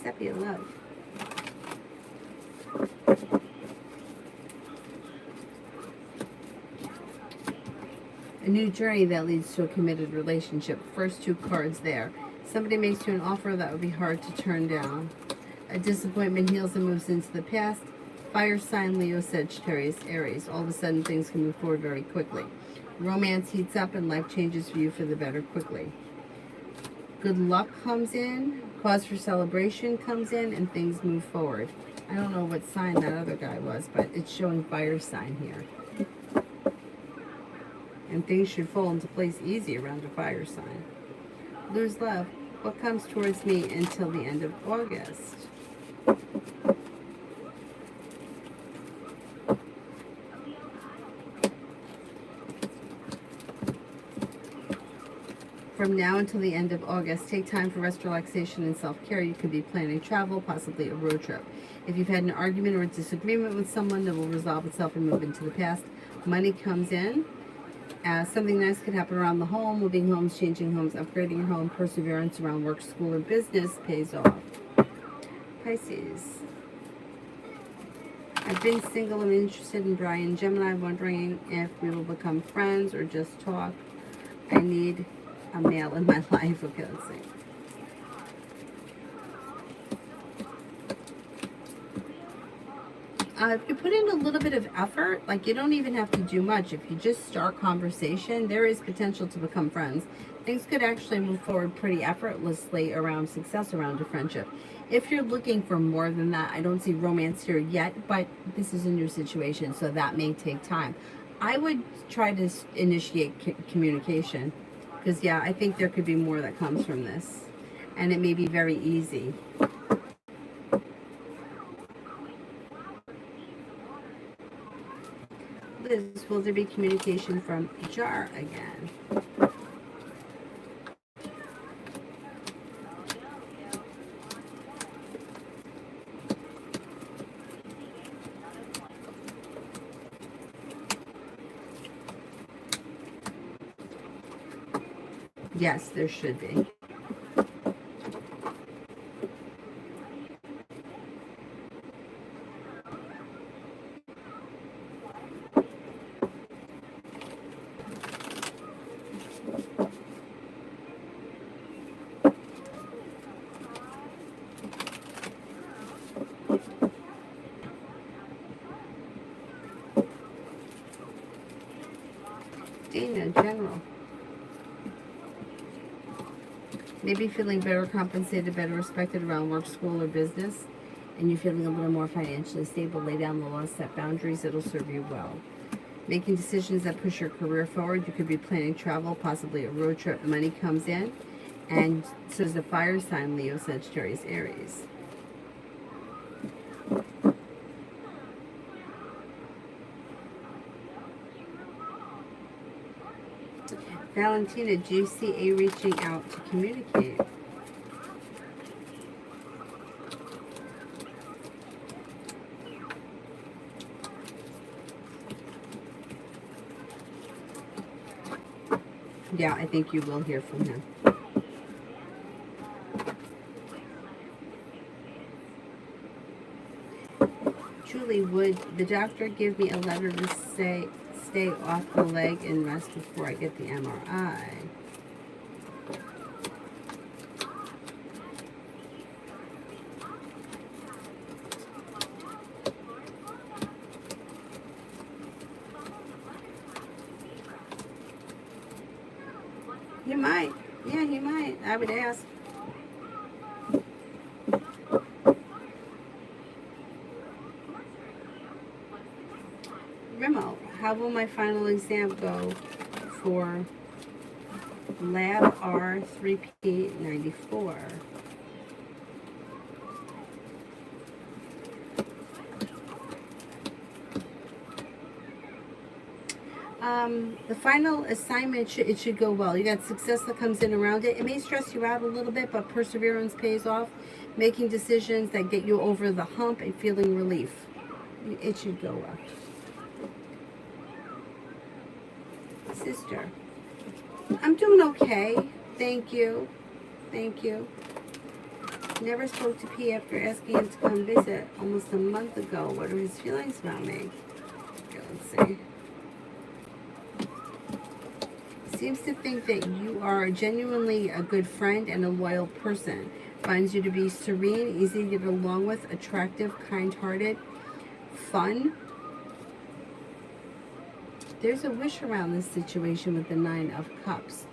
Sepia love. A new journey that leads to a committed relationship. First two cards there. Somebody makes you an offer that would be hard to turn down. A disappointment heals and moves into the past. Fire sign, Leo, Sagittarius, Aries. All of a sudden things can move forward very quickly. Romance heats up and life changes for you for the better quickly. Good luck comes in. Cause for celebration comes in, and things move forward. I don't know what sign that other guy was, but it's showing fire sign here. And things should fall into place easy around a fire sign. Lose love. What comes towards me until the end of August? From now until the end of August, take time for rest, relaxation, and self-care. You could be planning travel, possibly a road trip. If you've had an argument or a disagreement with someone, that will resolve itself and move into the past. Money comes in. Something nice could happen around the home, moving homes, changing homes, upgrading your home, perseverance around work, school, or business pays off. Pisces. I've been single and interested in Brian. Gemini, wondering if we will become friends or just talk. I need a male in my life. Okay, let's see. If you put in a little bit of effort, like you don't even have to do much. If you just start conversation, there is potential to become friends. Things could actually move forward pretty effortlessly around success around a friendship. If you're looking for more than that, I don't see romance here yet, but this is a new situation, so that may take time. I would try to initiate communication because, yeah, I think there could be more that comes from this, and it may be very easy. Liz, will there be communication from Jar again? Yes, there should be. Dana, general. Maybe feeling better compensated, better respected around work, school, or business, and you're feeling a little more financially stable. Lay down the law, set boundaries, it'll serve you well. Making decisions that push your career forward. You could be planning travel, possibly a road trip. Money comes in, and so is the fire sign, Leo, Sagittarius, Aries. Valentina, do you see a reaching out to communicate? Yeah, I think you will hear from him. Julie, would the doctor give me a letter to say stay off the leg and rest before I get the MRI? He might. Yeah, he might. I would ask. Remo, how will my final exam go for Lab R3P94? The final assignment, it should go well. You got success that comes in around it. It may stress you out a little bit, but perseverance pays off. Making decisions that get you over the hump and feeling relief. It should go well. Sister, I'm doing okay. Thank you. Thank you. Never spoke to P after asking him to come visit almost a month ago. What are his feelings about me? Okay, let's see. Seems to think that you are genuinely a good friend and a loyal person. Finds you to be serene, easy to get along with, attractive, kind-hearted, fun. There's a wish around this situation with the 9 of Cups.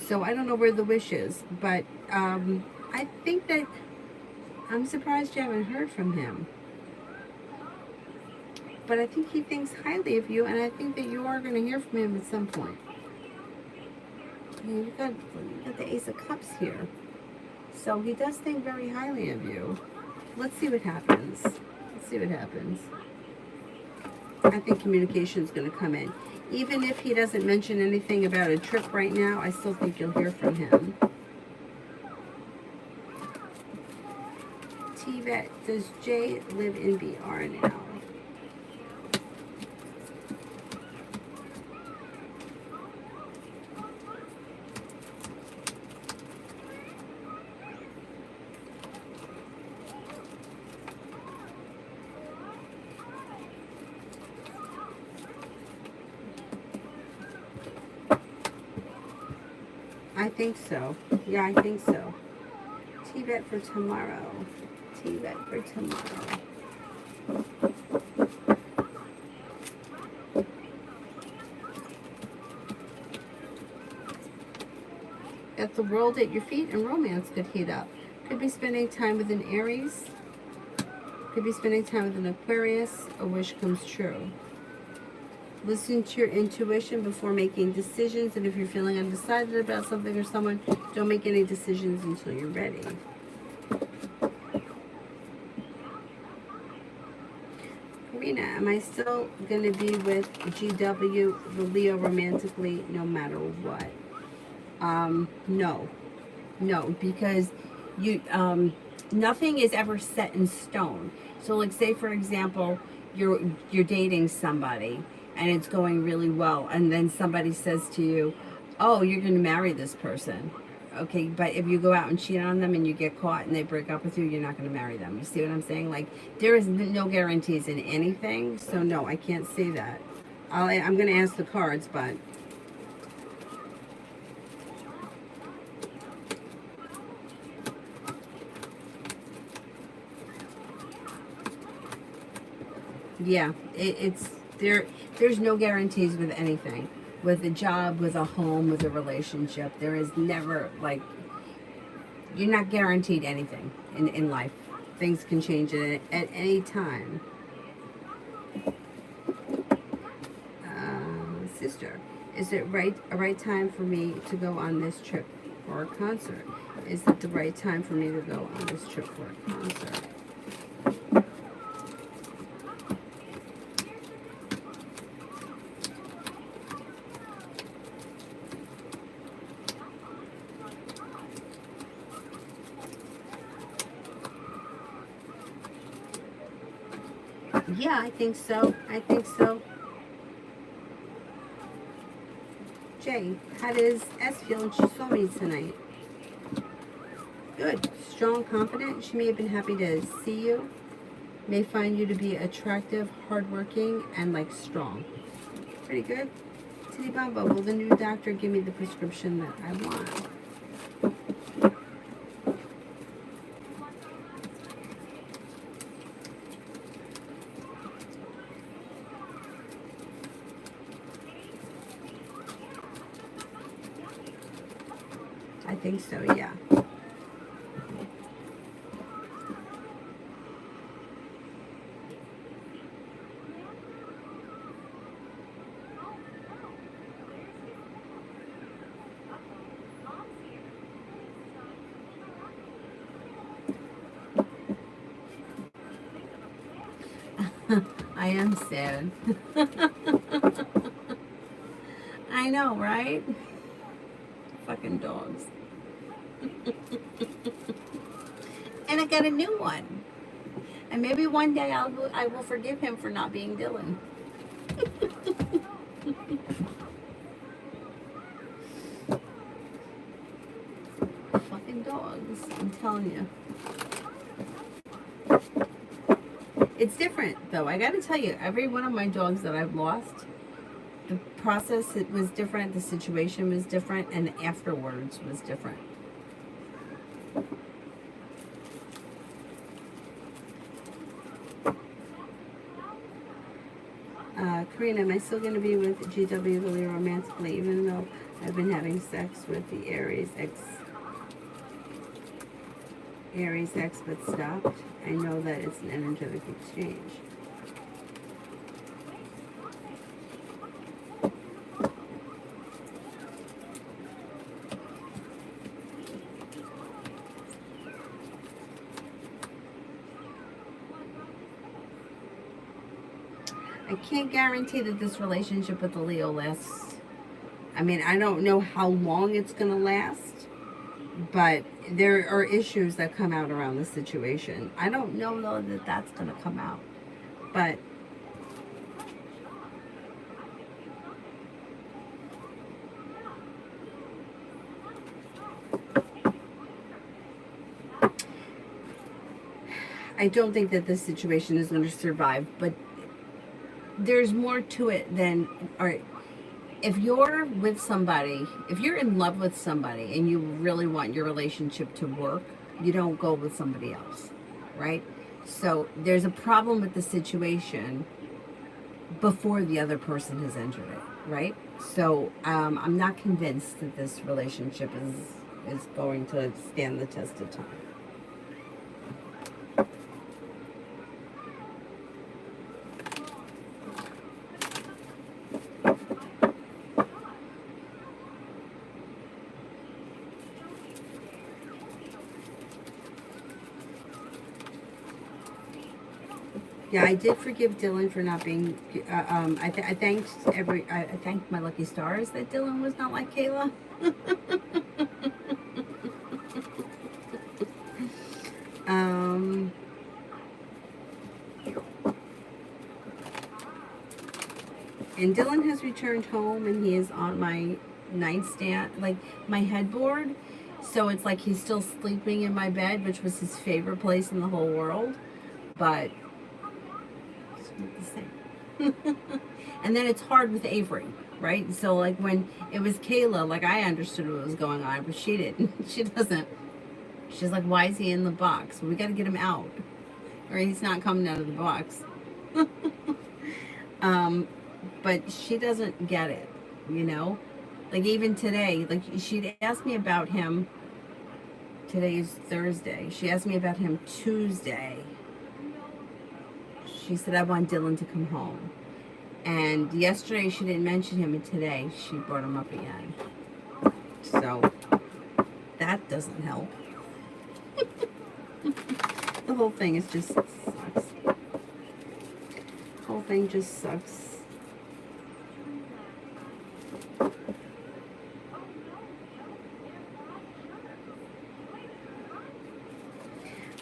So I don't know where the wish is, but I think that I'm surprised you haven't heard from him. But I think he thinks highly of you, and I think that you are going to hear from him at some point. You got the Ace of Cups here. So he does think very highly of you. Let's see what happens. Let's see what happens. I think communication is going to come in. Even if he doesn't mention anything about a trip right now, I still think you'll hear from him. T-Vet, does Jay live in BR now? think so. Yeah, I think so. T-bet for tomorrow. T-bet for tomorrow. Got the world at your feet and romance could heat up. Could be spending time with an Aries. Could be spending time with an Aquarius. A wish comes true. Listen to your intuition before making decisions. And if you're feeling undecided about something or someone, don't make any decisions until you're ready. Karina, am I still going to be with GW, the Leo, romantically, no matter what? No, because you, nothing is ever set in stone. So, like, say for example, you're dating somebody and it's going really well, and then somebody says to you, "Oh, you're going to marry this person." Okay, but if you go out and cheat on them and you get caught and they break up with you, you're not going to marry them. You see what I'm saying? Like, there is no guarantees in anything. So no, I can't say that. I'm going to ask the cards, but yeah, it's there. There's no guarantees with anything. With a job, with a home, with a relationship, there is never, like, you're not guaranteed anything in life. Things can change at any time. Sister, is it a right time for me to go on this trip for a concert? Is it the right time for me to go on this trip for a concert? Yeah, I think so. I think so. Jay, how does S feel when she saw me tonight? Good. Strong, confident. She may have been happy to see you. May find you to be attractive, hardworking, and, like, strong. Pretty good. Titty Bumbo, will the new doctor give me the prescription that I want? I think so, yeah. I am sad. I know, right? Fucking dogs. And I got a new one. And maybe one day I will forgive him for not being Dylan. Fucking dogs, I'm telling you. It's different, though. I gotta tell you, every one of my dogs that I've lost, the process, it was different, the situation was different, and afterwards was different. Karina, am I still going to be with GW really romantically, even though I've been having sex with the Aries X but stopped? I know that it's an energetic exchange. I can't guarantee that this relationship with the Leo lasts. I mean, I don't know how long it's going to last, but there are issues that come out around the situation. I don't know, though, that that's going to come out, but I don't think that this situation is going to survive, but there's more to it than, or if you're with somebody, if you're in love with somebody and you really want your relationship to work, you don't go with somebody else, right? So there's a problem with the situation before the other person has entered it, right? So I'm not convinced that this relationship is going to stand the test of time. Yeah, I did forgive Dylan for not being. I thanked my lucky stars that Dylan was not like Kayla. um, and Dylan has returned home, and he is on my nightstand, like my headboard. So it's like he's still sleeping in my bed, which was his favorite place in the whole world. But it's not the same. And then it's hard with Avery, right? So like when it was Kayla, like I understood what was going on, but she didn't. She doesn't. She's like, why is he in the box? We got to get him out, or he's not coming out of the box. But she doesn't get it, you know? Like even today, like she'd asked me about him. Today is Thursday. She asked me about him Tuesday. She said, I want Dylan to come home. And yesterday she didn't mention him, and today she brought him up again. So that doesn't help. The whole thing is just sucks. The whole thing just sucks.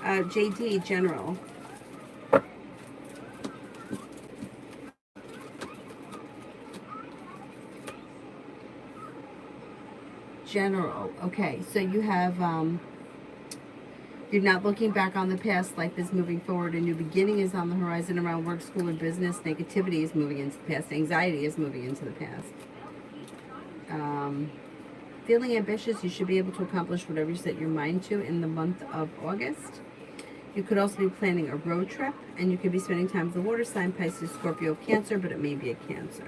JD, General. General. Okay, so you have, you're not looking back on the past. Life is moving forward. A new beginning is on the horizon around work, school, and business. Negativity is moving into the past. Anxiety is moving into the past. Feeling ambitious, you should be able to accomplish whatever you set your mind to in the month of August. You could also be planning a road trip, and you could be spending time with the water sign, Pisces, Scorpio, Cancer, but it may be a Cancer.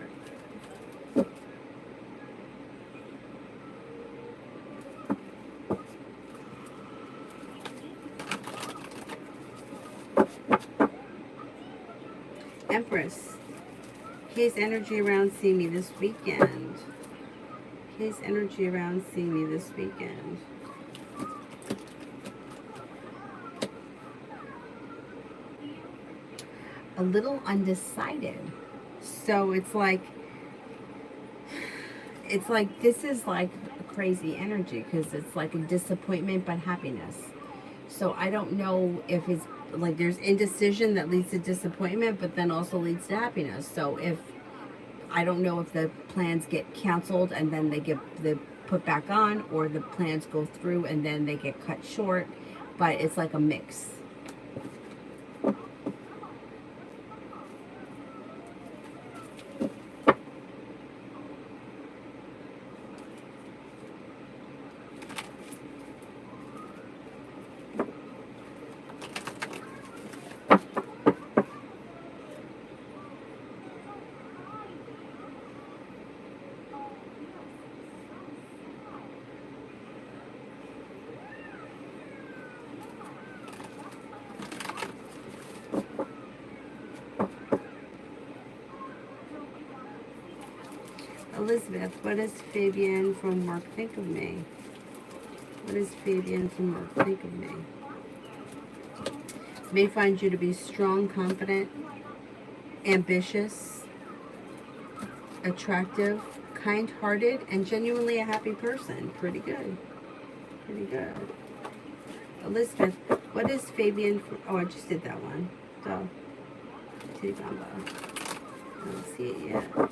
Empress. Case energy around seeing me this weekend. Case energy around seeing me this weekend. A little undecided. So it's like this is like a crazy energy because it's like a disappointment but happiness. So I don't know if it's like there's indecision that leads to disappointment but then also leads to happiness. So if I don't know if the plans get canceled and then they get put back on, or the plans go through and then they get cut short, but it's like a mix. Elizabeth, what does Fabian from work think of me? What does Fabian from work think of me? May find you to be strong, confident, ambitious, attractive, kind-hearted, and genuinely a happy person. Pretty good. Pretty good. Elizabeth, what is Fabian from... Oh, I just did that one. So, Tibamba. I don't see it yet.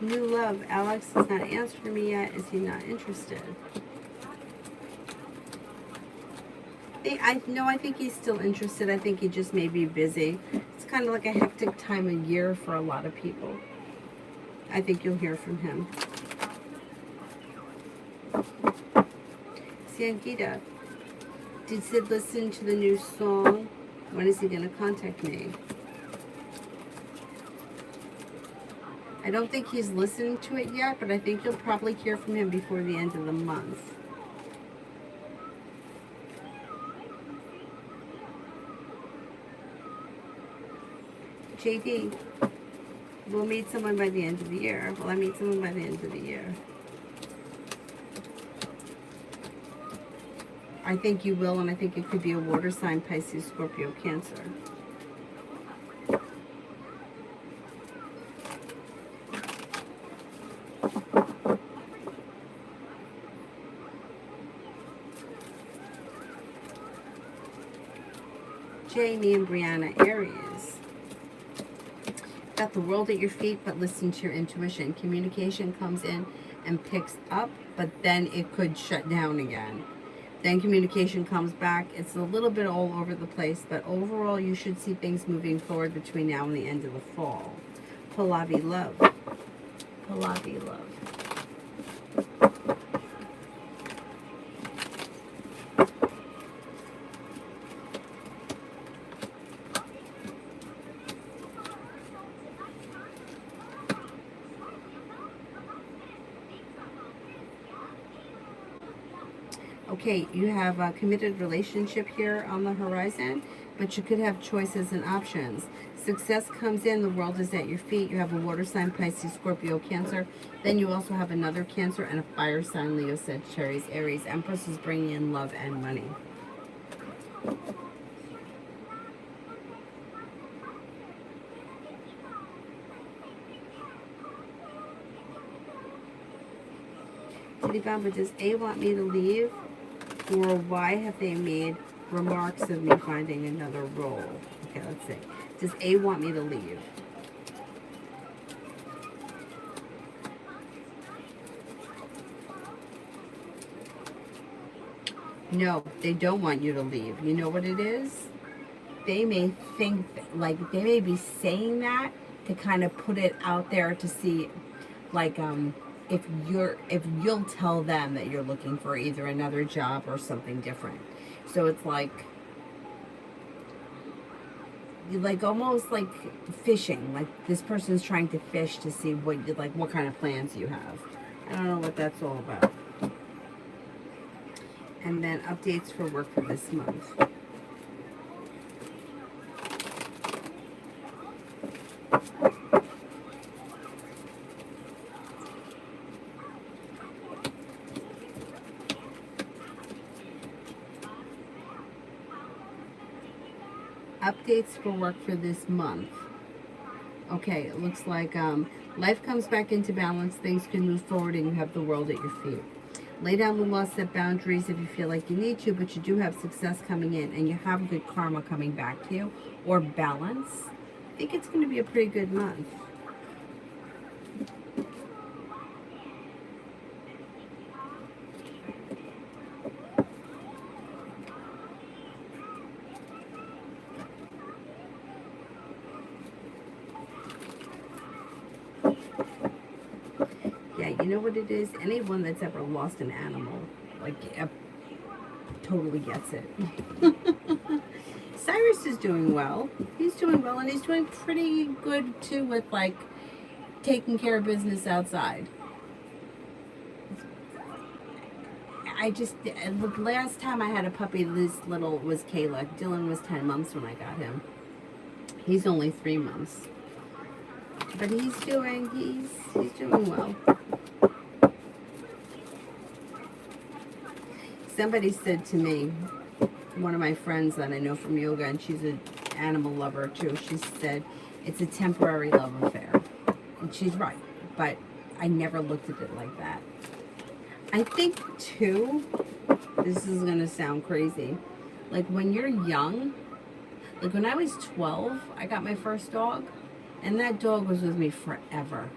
New love. Alex has not answered me yet. Is he not interested? I think he's still interested. I think he just may be busy. It's kind of like a hectic time of year for a lot of people. I think you'll hear from him. Siangita, did Sid listen to the new song? When is he going to contact me? I don't think he's listening to it yet, but I think you'll probably hear from him before the end of the month. JD, we'll meet someone by the end of the year. Will I meet someone by the end of the year? I think you will, and I think it could be a water sign, Pisces, Scorpio, Cancer. Jamie and Brianna, Aries. Got the world at your feet, but listen to your intuition. Communication comes in and picks up, but then it could shut down again. Then communication comes back. It's a little bit all over the place, but overall you should see things moving forward between now and the end of the fall. Pallavi love. Pallavi love. Okay, you have a committed relationship here on the horizon, but you could have choices and options. Success comes in, the world is at your feet. You have a water sign, Pisces, Scorpio, Cancer. Then you also have another Cancer and a fire sign, Leo, Sagittarius, Aries. Empress is bringing in love and money. Bamba, does A want me to leave? Or why have they made remarks of me finding another role? Okay, let's see. Does A want me to leave? No, they don't want you to leave. You know what it is? They may think, like, they may be saying that to kind of put it out there to see, like, if you'll tell them that you're looking for either another job or something different. So it's like almost like fishing. Like this person's trying to fish to see what kind of plans you have. I don't know what that's all about. And then updates for work for this month. Updates for work for this month. Okay, it looks like life comes back into balance, things can move forward, and you have the world at your feet. Lay down the law, set boundaries if you feel like you need to, but you do have success coming in, and you have good karma coming back to you, or balance. I think it's going to be a pretty good month. You know what it is? Anyone that's ever lost an animal, totally gets it. Cyrus is doing well. He's doing well, and he's doing pretty good, too, with, taking care of business outside. The last time I had a puppy this little was Kayla. Dylan was 10 months when I got him. He's only 3 months. But he's doing well. Somebody said to me, one of my friends that I know from yoga, and she's an animal lover too, she said, it's a temporary love affair. And she's right, but I never looked at it like that. I think too, this is going to sound crazy, like when you're young, like when I was 12, I got my first dog, and that dog was with me forever.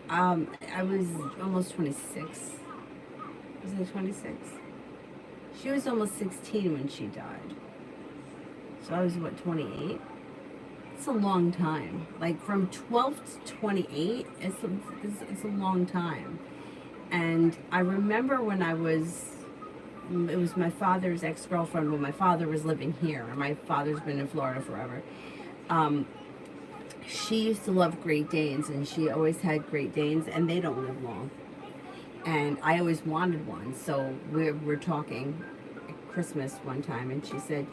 I was almost 26. Was I 26? She was almost 16 when she died. So I was, what, 28? It's a long time. Like from 12 to 28, it's a long time. And I remember when it was my father's ex-girlfriend when my father was living here. My father's been in Florida forever. She used to love Great Danes, and she always had Great Danes, and they don't live long. And I always wanted one, so we're talking at Christmas one time, and she said,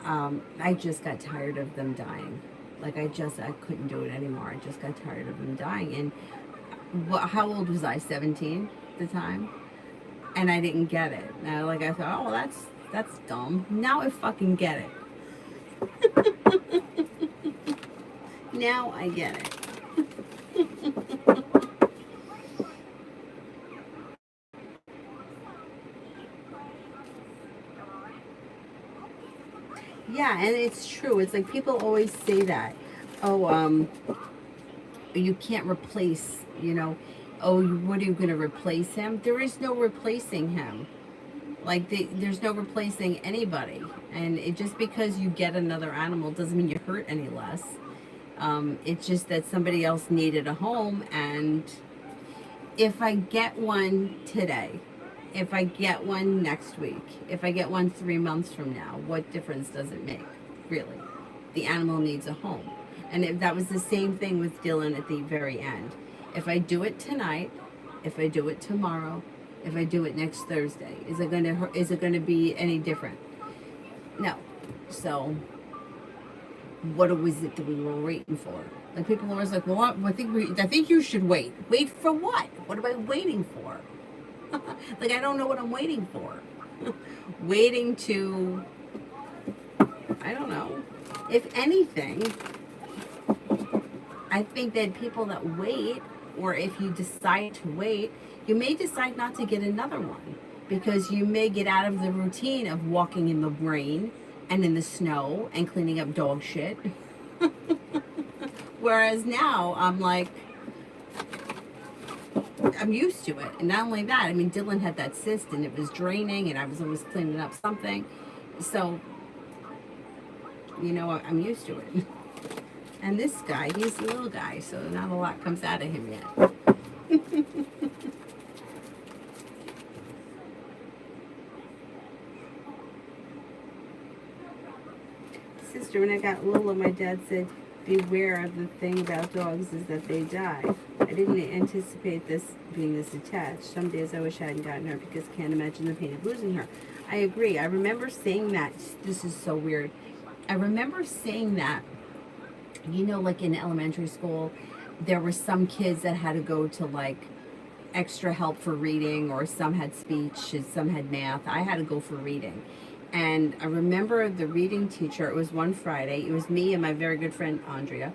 I just got tired of them dying. Like, I couldn't do it anymore. I just got tired of them dying. And how old was I? 17 at the time? And I didn't get it. And I thought, oh, that's dumb. Now I fucking get it. Now I get it. Yeah, and it's true. It's like people always say that. Oh, you can't replace, oh, what are you going to replace him? There is no replacing him. Like, there's no replacing anybody. And just because you get another animal doesn't mean you hurt any less. It's just that somebody else needed a home, and if I get one today, if I get one next week, if I get one 3 months from now, what difference does it make, really? The animal needs a home. And if that was the same thing with Dylan at the very end. If I do it tonight, if I do it tomorrow, if I do it next Thursday, is it going to be any different? No. So what was it that we were waiting for? Like, people are always like, well, I think you should wait. Wait for what? What am I waiting for? Like, I don't know what I'm waiting for. Waiting to, I don't know. If anything, I think that people that wait, or if you decide to wait, you may decide not to get another one, because you may get out of the routine of walking in the rain and in the snow and cleaning up dog shit. Whereas now I'm like, I'm used to it. And not only that, I mean, Dylan had that cyst and it was draining, and I was always cleaning up something. So, I'm used to it. And this guy, he's a little guy, so not a lot comes out of him yet. Sister, when I got Lola, my dad said, beware of the thing about dogs is that they die. I didn't anticipate this being this attached. Some days I wish I hadn't gotten her because I can't imagine the pain of losing her. I agree. I remember saying that. This is so weird. I remember saying that, like in elementary school, there were some kids that had to go to like extra help for reading, or some had speech and some had math. I had to go for reading. And I remember the reading teacher, it was one Friday, it was me and my very good friend Andrea,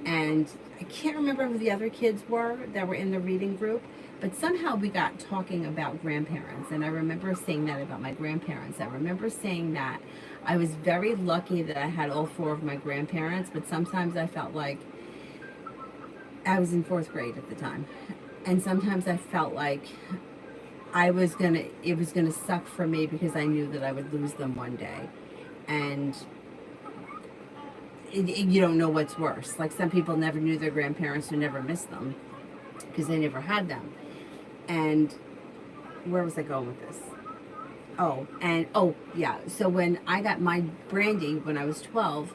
and I can't remember who the other kids were that were in the reading group, but somehow we got talking about grandparents, and I remember saying that about my grandparents. I remember saying that I was very lucky that I had all 4 of my grandparents, but sometimes I felt like I was in 4th grade at the time, and sometimes I felt like it was gonna suck for me because I knew that I would lose them one day. And you don't know what's worse. Like, some people never knew their grandparents who never missed them because they never had them. And where was I going with this? Yeah. So when I got my Brandy when I was 12,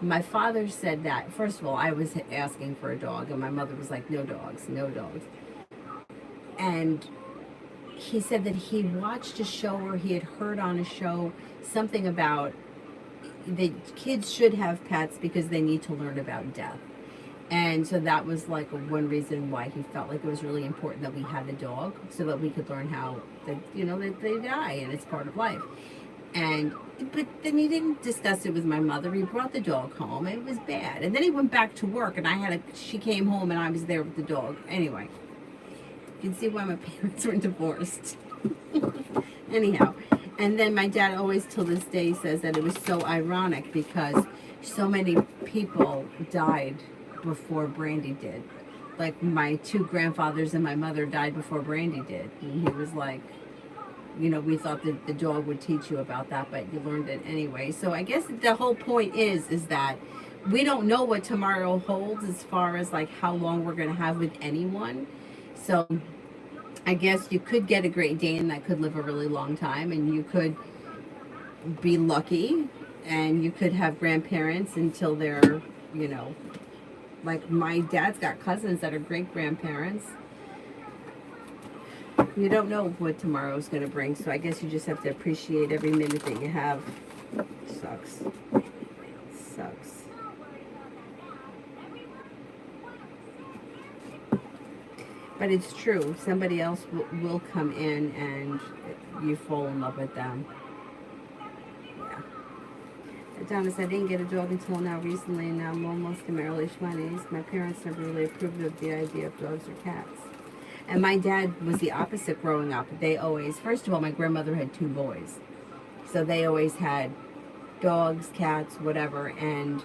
my father said that, first of all, I was asking for a dog, and my mother was like, no dogs, no dogs. And he said that he watched a show, or he had heard on a show something about that kids should have pets because they need to learn about death. And so that was like one reason why he felt like it was really important that we had a dog, so that we could learn how that they die and it's part of life. But then he didn't discuss it with my mother. He brought the dog home, and it was bad. And then he went back to work, and she came home, and I was there with the dog. Anyway, you can see why my parents were divorced. Anyhow, and then my dad always till this day says that it was so ironic because so many people died before Brandy did. Like, my 2 grandfathers and my mother died before Brandy did. And he was like, you know, we thought that the dog would teach you about that, but you learned it anyway. So I guess the whole point is that we don't know what tomorrow holds as far as like how long we're going to have with anyone. So I guess you could get a Great Dane that could live a really long time, and you could be lucky, and you could have grandparents until they're, you know, like my dad's got cousins that are great grandparents. You don't know what tomorrow's going to bring, so I guess you just have to appreciate every minute that you have. Sucks. Sucks. But it's true. Somebody else will come in and you fall in love with them. Yeah. Donna said, I didn't get a dog until now recently, and now I'm almost in my early 20s. My parents never really approved of the idea of dogs or cats. And my dad was the opposite growing up. They always, first of all, my grandmother had 2 boys. So they always had dogs, cats, whatever. And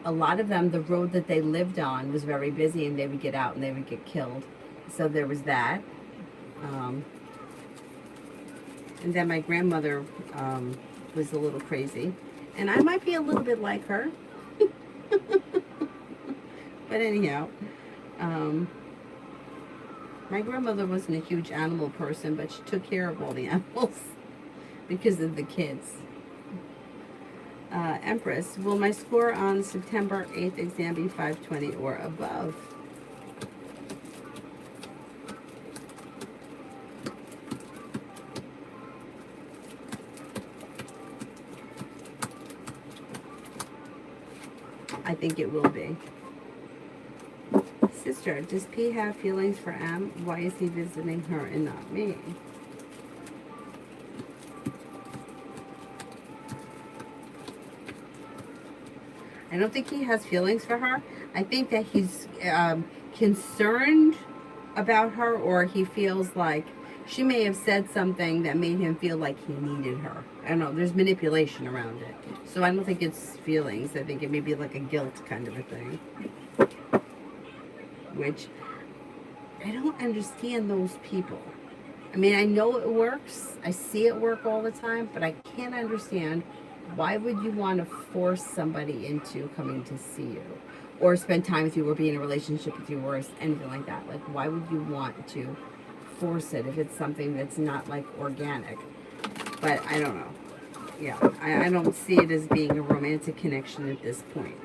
a lot of them, the road that they lived on was very busy, and they would get out and they would get killed. So there was that. And then my grandmother was a little crazy. And I might be a little bit like her. But anyhow, my grandmother wasn't a huge animal person, but she took care of all the animals because of the kids. Empress, will my score on September 8th exam be 520 or above? I think it will be. Sister, does P have feelings for M? Why is he visiting her and not me? I don't think he has feelings for her. I think that he's concerned about her, or he feels like she may have said something that made him feel like he needed her. I don't know. There's manipulation around it. So I don't think it's feelings. I think it may be like a guilt kind of a thing. Which, I don't understand those people. I mean, I know it works. I see it work all the time, but I can't understand why would you want to force somebody into coming to see you or spend time with you or be in a relationship with you or anything like that. Like, why would you want to force it if it's something that's not like organic? But I don't know. Yeah, I don't see it as being a romantic connection at this point.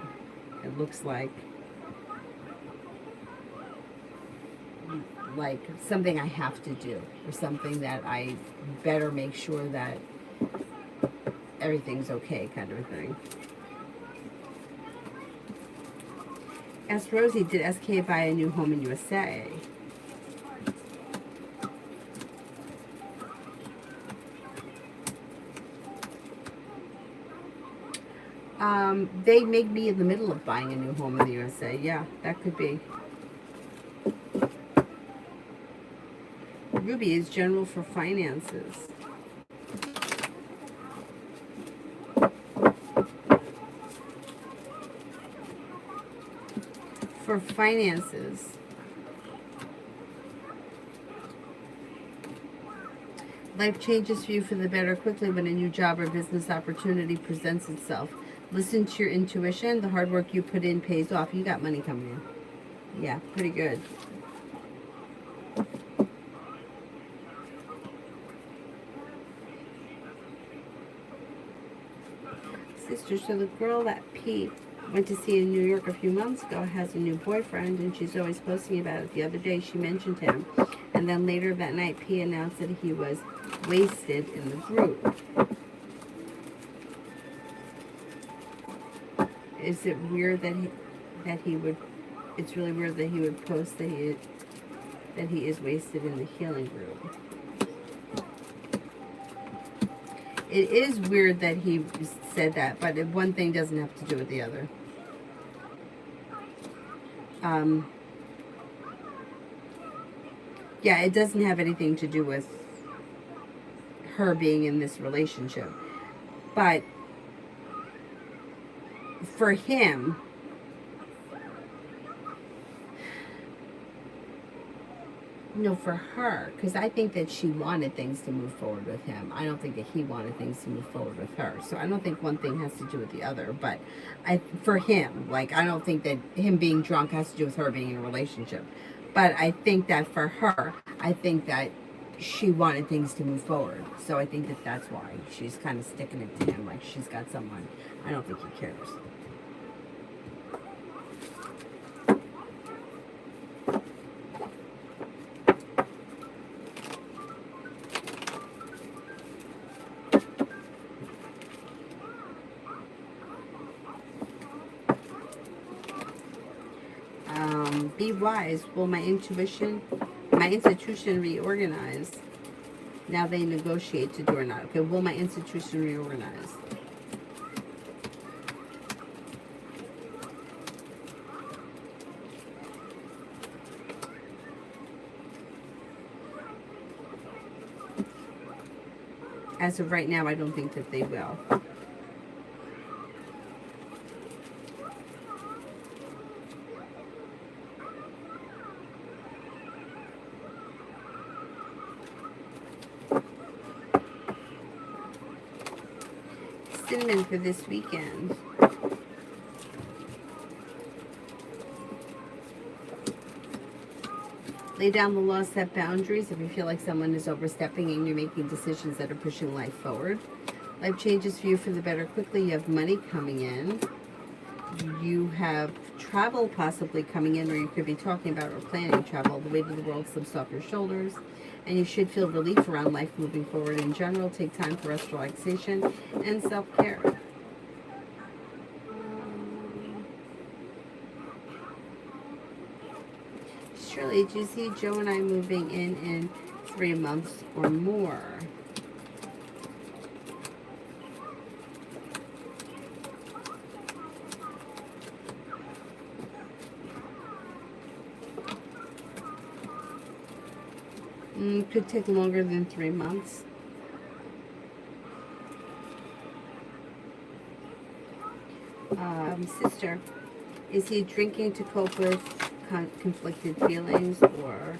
It looks like something I have to do, or something that I better make sure that everything's okay, kind of a thing. Ask Rosie, did SK buy a new home in USA? They may be in the middle of buying a new home in the USA. Yeah, that could be. Ruby is general for finances. For finances. Life changes for you for the better quickly when a new job or business opportunity presents itself. Listen to your intuition. The hard work you put in pays off. You got money coming in. Yeah, pretty good. Sister, so the girl that Pete went to see in New York a few months ago has a new boyfriend, and she's always posting about it. The other day she mentioned him, and then later that night P announced that he was wasted in the group. Is it weird that he would? It's really weird that he would post that he is wasted in the healing group. It is weird that he said that, but one thing doesn't have to do with the other. Yeah, it doesn't have anything to do with her being in this relationship. But for him, No, for her, because I think that she wanted things to move forward with him. I don't think that he wanted things to move forward with her. So I don't think one thing has to do with the other. But for him, like, I don't think that him being drunk has to do with her being in a relationship. But I think that for her, I think that she wanted things to move forward. So I think that that's why she's kind of sticking it to him, like she's got someone. I don't think he cares. Be wise. Will my institution reorganize? Now they negotiate to do or not. Okay, will my institution reorganize? As of right now, I don't think that they will. Cinnamon for this weekend. Lay down the law, set boundaries. If you feel like someone is overstepping and you're making decisions that are pushing life forward. Life changes for you for the better quickly. You have money coming in. You have travel possibly coming in, or you could be talking about or planning travel. The weight of the world slips off your shoulders. And you should feel relief around life moving forward in general. Take time for rest, relaxation, and self-care. Shirley, do you see Joe and I moving in 3 months or more? Could take longer than 3 months. Sister, is he drinking to cope with conflicted feelings, or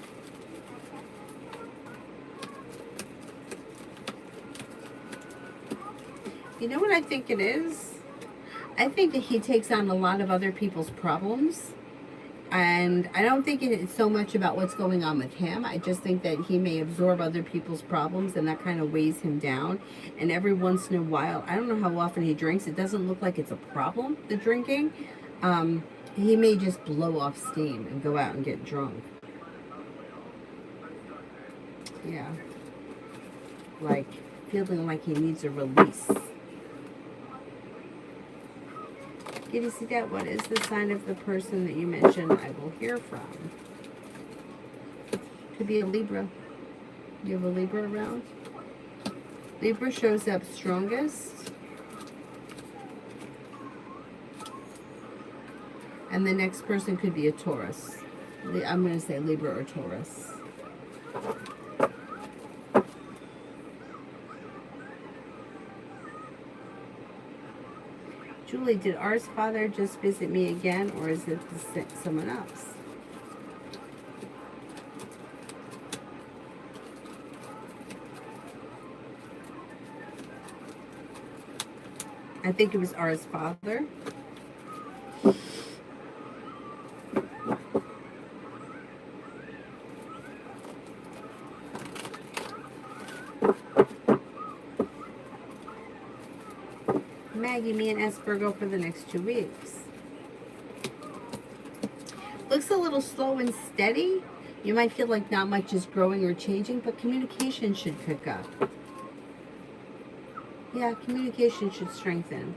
you know what I think it is? I think that he takes on a lot of other people's problems. And I don't think it's so much about what's going on with him. I just think that he may absorb other people's problems, and that kind of weighs him down. And every once in a while, I don't know how often he drinks. It doesn't look like it's a problem, the drinking. He may just blow off steam and go out and get drunk. Yeah. Like, feeling like he needs a release. Did you see that? What is the sign of the person that you mentioned I will hear from? Could be a Libra. You have a Libra around? Libra shows up strongest. And the next person could be a Taurus. I'm going to say Libra or Taurus. Julie, did R's father just visit me again, or is it someone else? I think it was R's father. Maggie, me and Esper go for the next 2 weeks. Looks a little slow and steady. You might feel like not much is growing or changing, but communication should pick up. Yeah, communication should strengthen.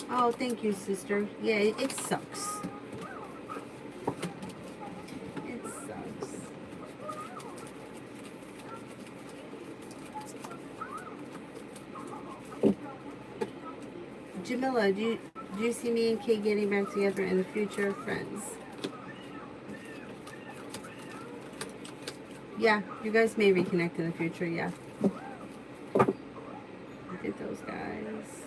Oh, thank you, sister. Yeah, it sucks. It sucks. Jamila, do you see me and Kay getting back together in the future? Friends. Yeah, you guys may reconnect in the future, yeah. Look at those guys.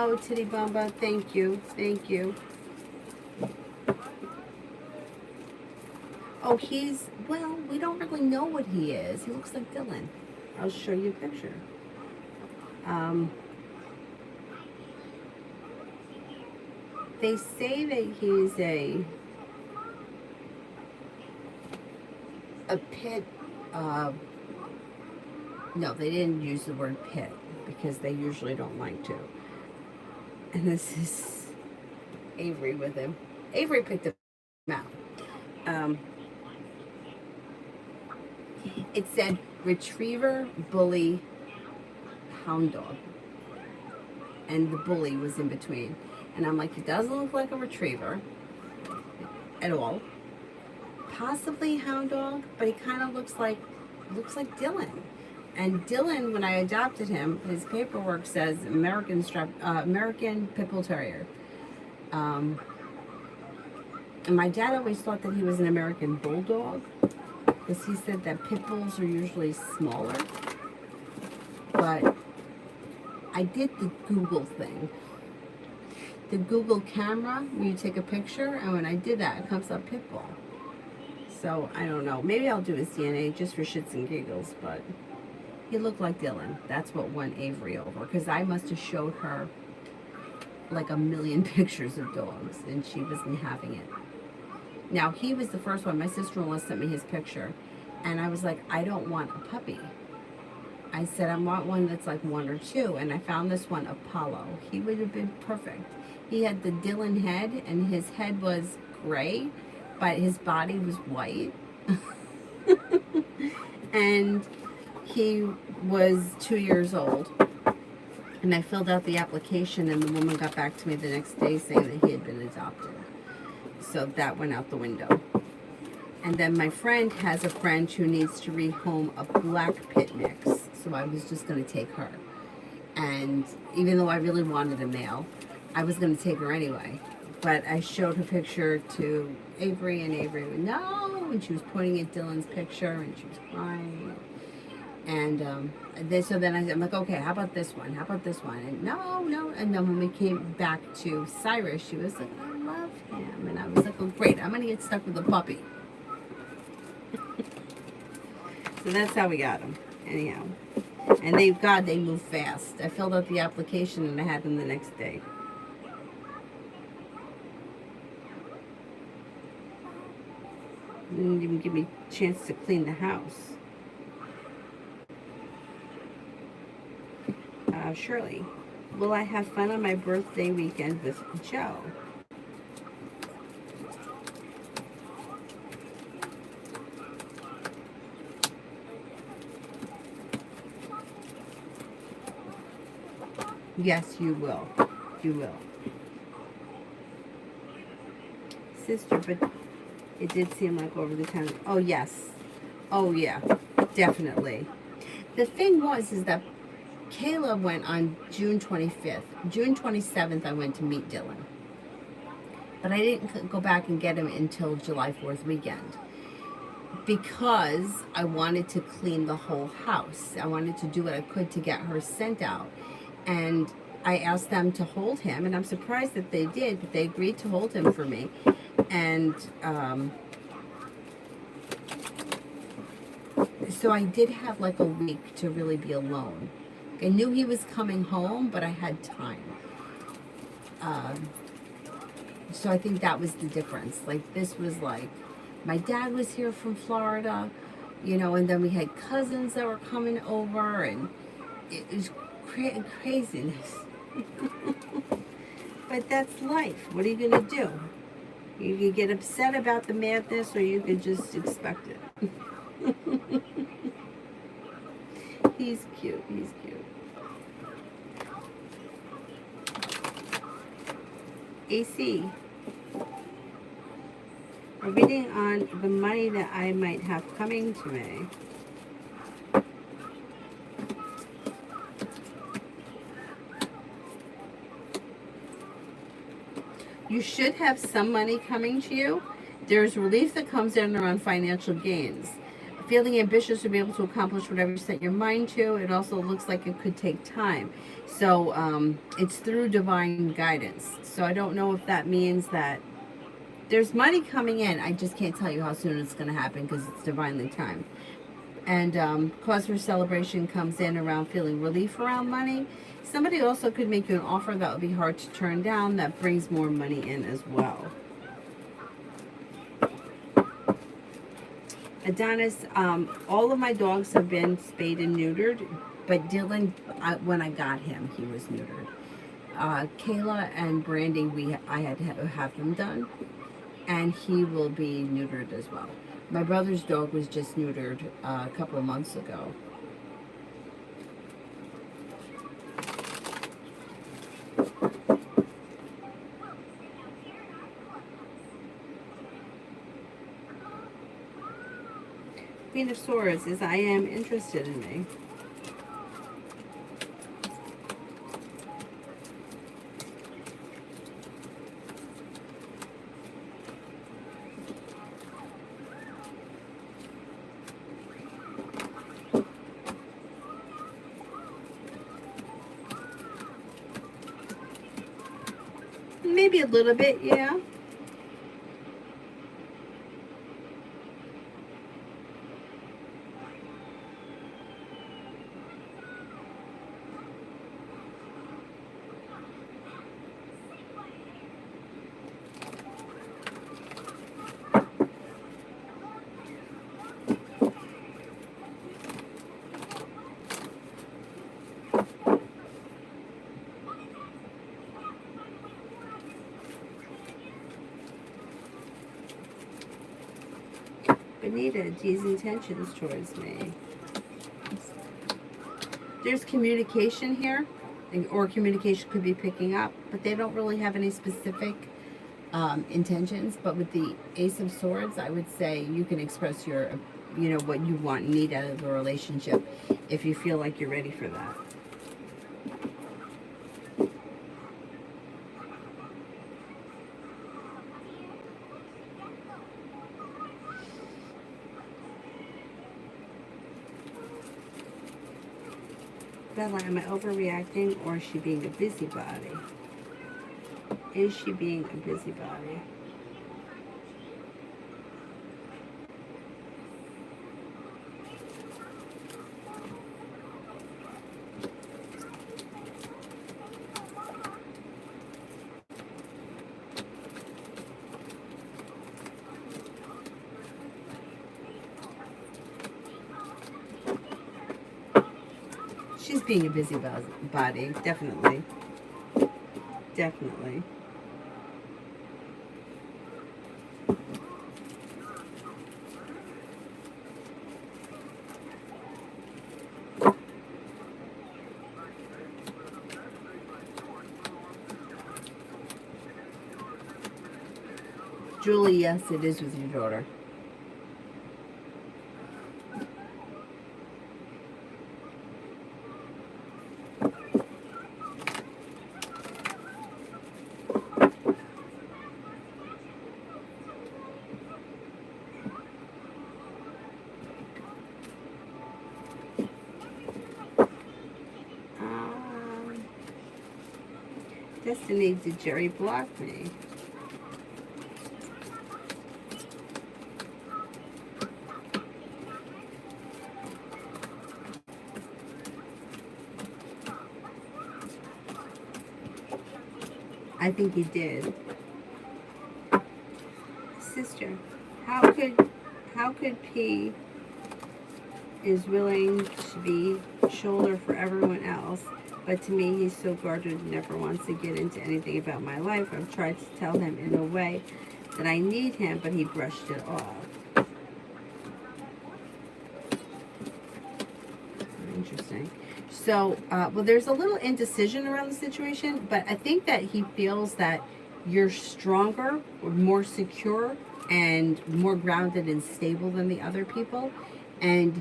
Oh, Titty Bumba, thank you. Thank you. Oh, well, we don't really know what he is. He looks like Dylan. I'll show you a picture. They say that he's a pit, no, they didn't use the word pit because they usually don't like to. And this is Avery with him. Avery picked him out. It said retriever, bully, hound dog. And the bully was in between. And I'm like, he doesn't look like a retriever at all. Possibly hound dog, but he kind of looks like Dylan. And Dylan, when I adopted him, his paperwork says American Pit Bull Terrier. And my dad always thought that he was an American Bulldog, because he said that pit bulls are usually smaller. But I did the Google thing. The Google camera, where you take a picture, and when I did that, it comes up pit bull. So, I don't know. Maybe I'll do his DNA just for shits and giggles, but he looked like Dylan. That's what won Avery over, because I must have showed her like a million pictures of dogs, and she wasn't having it. Now, he was the first one. My sister-in-law sent me his picture, and I was like, I don't want a puppy. I said, I want one that's like 1 or 2, and I found this one, Apollo. He would have been perfect. He had the Dylan head, and his head was gray, but his body was white. And he was 2 years old. And I filled out the application, and the woman got back to me the next day saying that he had been adopted. So that went out the window. And then my friend has a friend who needs to rehome a black pit mix. So I was just going to take her. And even though I really wanted a male, I was going to take her anyway. But I showed her picture to Avery, and Avery went, no! And she was pointing at Dylan's picture, and she was crying. And so then I'm like, okay, how about this one? How about this one? And no. And then when we came back to Cyrus, she was like, I love him. And I was like, oh, great, I'm going to get stuck with a puppy. So that's how we got him. Anyhow. And thank God they moved fast. I filled out the application, and I had them the next day. They didn't even give me a chance to clean the house. Shirley, will I have fun on my birthday weekend with Joe? Yes, you will. You will. Sister, but it did seem like over the time. Oh, yes. Oh, yeah. Definitely. The thing is that Kayla went on June 25th. June 27th, I went to meet Dylan. But I didn't go back and get him until July 4th weekend. Because I wanted to clean the whole house. I wanted to do what I could to get her scent out. And I asked them to hold him, and I'm surprised that they did, but they agreed to hold him for me. And so I did have like a week to really be alone. I knew he was coming home, but I had time. So I think that was the difference. Like, this was like, my dad was here from Florida, and then we had cousins that were coming over, and it was craziness. But that's life. What are you going to do? You can get upset about the madness, or you can just expect it. He's cute. He's cute. AC. I'm reading on the money that I might have coming to me. You should have some money coming to you. There's relief that comes in around financial gains. Feeling ambitious to be able to accomplish whatever you set your mind to. It also looks like it could take time. So it's through divine guidance. So I don't know if that means that there's money coming in. I just can't tell you how soon it's going to happen because it's divinely timed. And cause for celebration comes in around feeling relief around money. Somebody also could make you an offer that would be hard to turn down that brings more money in as well. Adonis, all of my dogs have been spayed and neutered, but Dylan, when I got him, he was neutered. Kayla and Brandy, I had to have them done, and he will be neutered as well. My brother's dog was just neutered a couple of months ago. Queen of Swords is I am interested in me. Maybe a little bit, yeah. Benita, these intentions towards me. There's communication here, or communication could be picking up, but they don't really have any specific intentions. But with the Ace of Swords, I would say you can express your, what you want and need out of the relationship if you feel like you're ready for that. Bella, am I overreacting or is she being a busybody? Is she being a busybody? She's being a busybody, definitely. Definitely. Julie, yes, it is with your daughter. Destiny, did Jerry block me? I think he did. Sister, how could P is willing to be shoulder for everyone else, but to me he's so guarded and never wants to get into anything about my life. I've tried to tell him in a way that I need him, but he brushed it off. Interesting. So, well, there's a little indecision around the situation, but I think that he feels that you're stronger, or more secure, and more grounded and stable than the other people. And,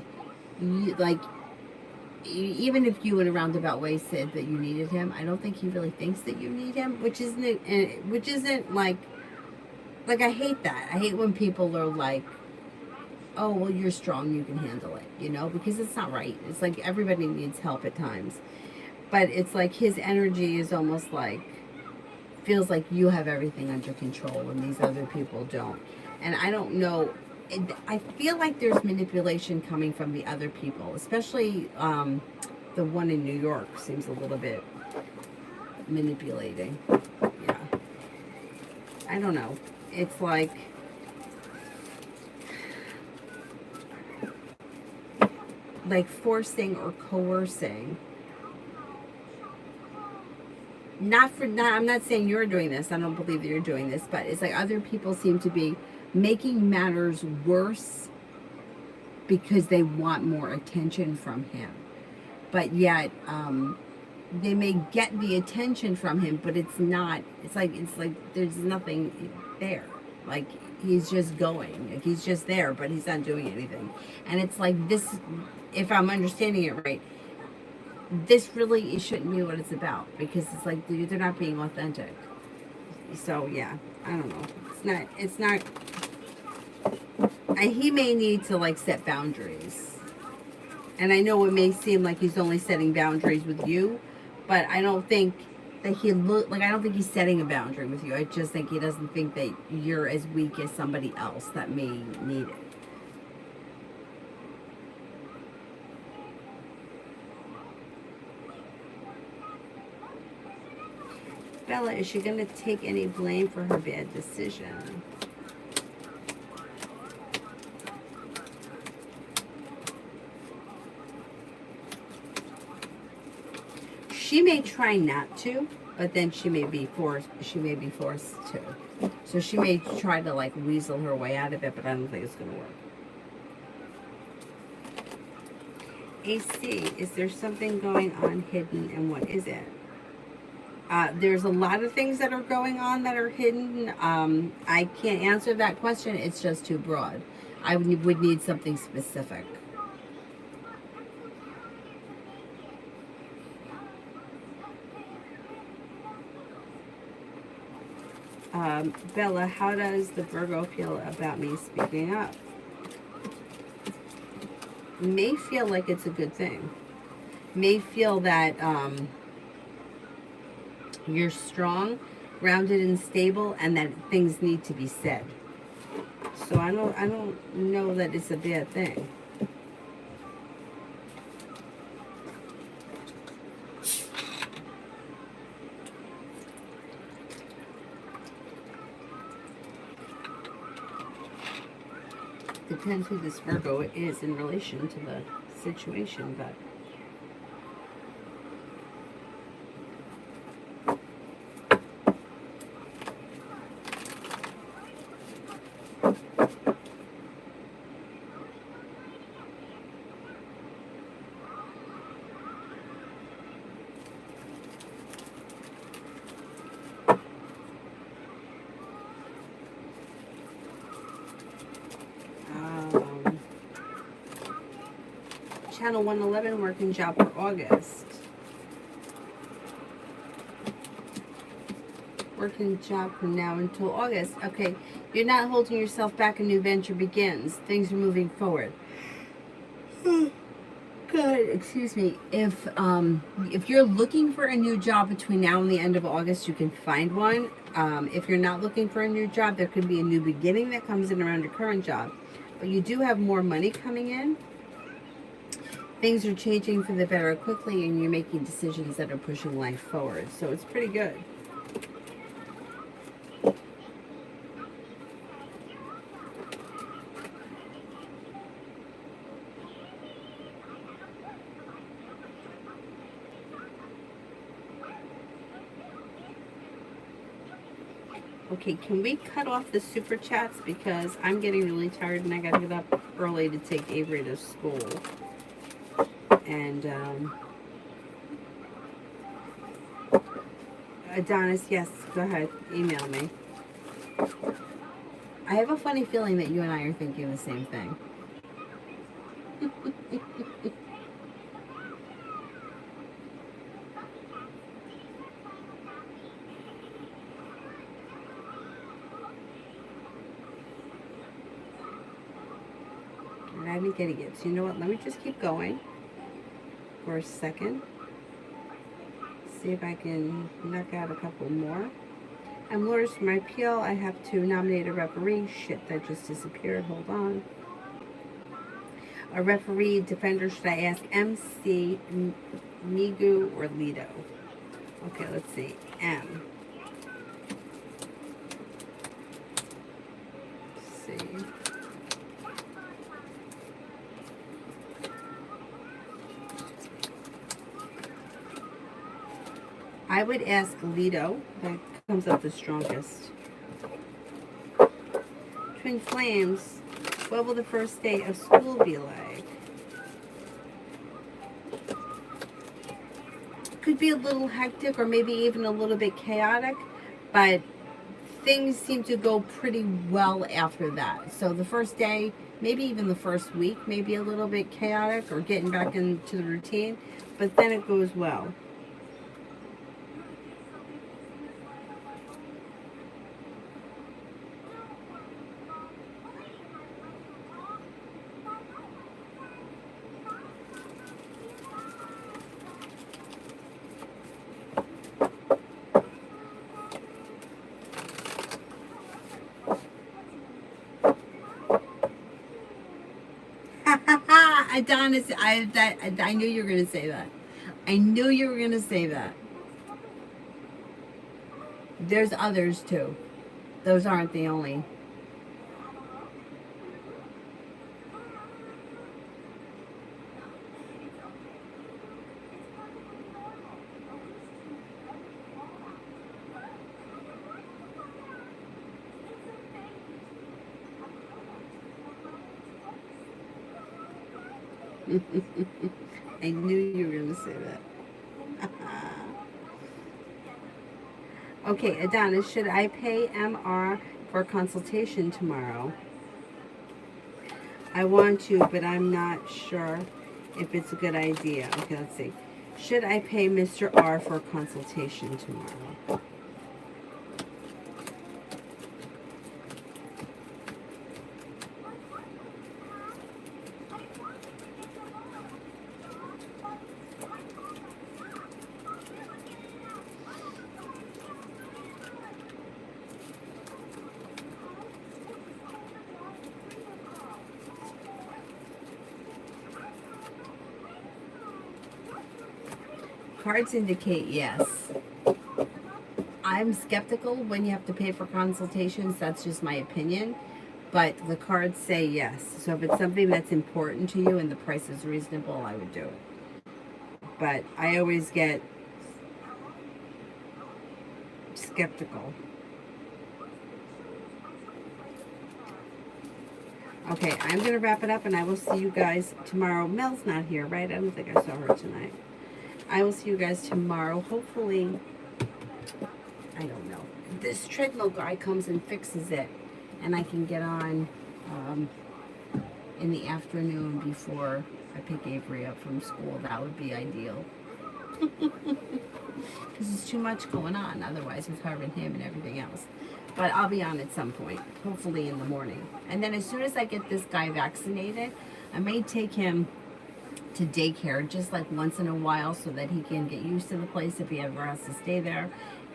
even if you in a roundabout way said that you needed him, I don't think he really thinks that you need him, which isn't like I hate that. I hate when people are like, oh, well, you're strong, you can handle it, you know, because it's not right. It's like everybody needs help at times. But it's like his energy is almost like, feels like you have everything under control and these other people don't. And I don't know. I feel like there's manipulation coming from the other people, especially the one in New York seems a little bit manipulating. Yeah. I don't know. It's like forcing or coercing. I'm not saying you're doing this. I don't believe that you're doing this, but it's like other people seem to be making matters worse because they want more attention from him. But yet, they may get the attention from him, but it's like there's nothing there. Like he's just going. Like he's just there, but he's not doing anything. And it's like this, if I'm understanding it right, this really it shouldn't be what it's about, because it's like they're not being authentic. So yeah, I don't know. It's not and he may need to like set boundaries. And I know it may seem like he's only setting boundaries with you, but I don't think that I don't think he's setting a boundary with you. I just think he doesn't think that you're as weak as somebody else that may need it. Bella, is she going to take any blame for her bad decision? She may try not to, but then she may be forced to. So she may try to like weasel her way out of it, but I don't think it's going to work. AC, is there something going on hidden, and what is it? There's a lot of things that are going on that are hidden. I can't answer that question. It's just too broad. I would need something specific. Bella, how does the Virgo feel about me speaking up? May feel like it's a good thing. May feel that you're strong, grounded, and stable, and that things need to be said. So I don't know that it's a bad thing. Depends who this Virgo is in relation to the situation, but Channel 111 working job for August. Working job from now until August. Okay, you're not holding yourself back. A new venture begins. Things are moving forward. Good. Excuse me. If you're looking for a new job between now and the end of August, you can find one. If you're not looking for a new job, there could be a new beginning that comes in around your current job. But you do have more money coming in. Things are changing for the better quickly, and you're making decisions that are pushing life forward. So it's pretty good. Okay, can we cut off the super chats, because I'm getting really tired and I gotta get up early to take Avery to school. And Adonis, yes, go ahead, email me. I have a funny feeling that you and I are thinking the same thing. like idiots. You know what? Let me just keep going for a second. See if I can knock out a couple more. I'm lawyers for my appeal. I have to nominate a referee. Shit, that just disappeared. Hold on. A referee, defender, should I ask MC, Migu, or Lido? Okay, let's see. M. Let's see. I would ask Lido. That comes up the strongest. Twin Flames. What will the first day of school be like? Could be a little hectic or maybe even a little bit chaotic, but things seem to go pretty well after that. So the first day, maybe even the first week, maybe a little bit chaotic or getting back into the routine, but then it goes well. Adonis, I knew you were going to say that. I knew you were going to say that. There's others too. Those aren't the only. I knew you were going to say that. Okay, Adonis, should I pay MR for a consultation tomorrow? I want to, but I'm not sure if it's a good idea. Okay, let's see. Should I pay Mr. R for a consultation tomorrow? Cards indicate yes. I'm skeptical when you have to pay for consultations. That's just my opinion. But the cards say yes. So if it's something that's important to you and the price is reasonable, I would do it. But I always get skeptical. Okay, I'm going to wrap it up and I will see you guys tomorrow. Mel's not here, right? I don't think I saw her tonight. I will see you guys tomorrow. Hopefully, I don't know, this treadmill guy comes and fixes it and I can get on in the afternoon before I pick Avery up from school. That would be ideal. Because there's too much going on otherwise with her and him and everything else. But I'll be on at some point, hopefully in the morning. And then as soon as I get this guy vaccinated, I may take him to daycare just like once in a while so that he can get used to the place if he ever has to stay there,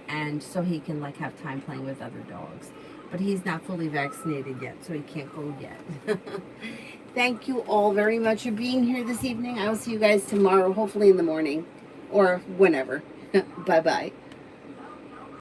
and so he can like have time playing with other dogs. But he's not fully vaccinated yet, so he can't go yet. Thank you all very much for being here this evening. I will see you guys tomorrow, hopefully in the morning or whenever. Bye bye.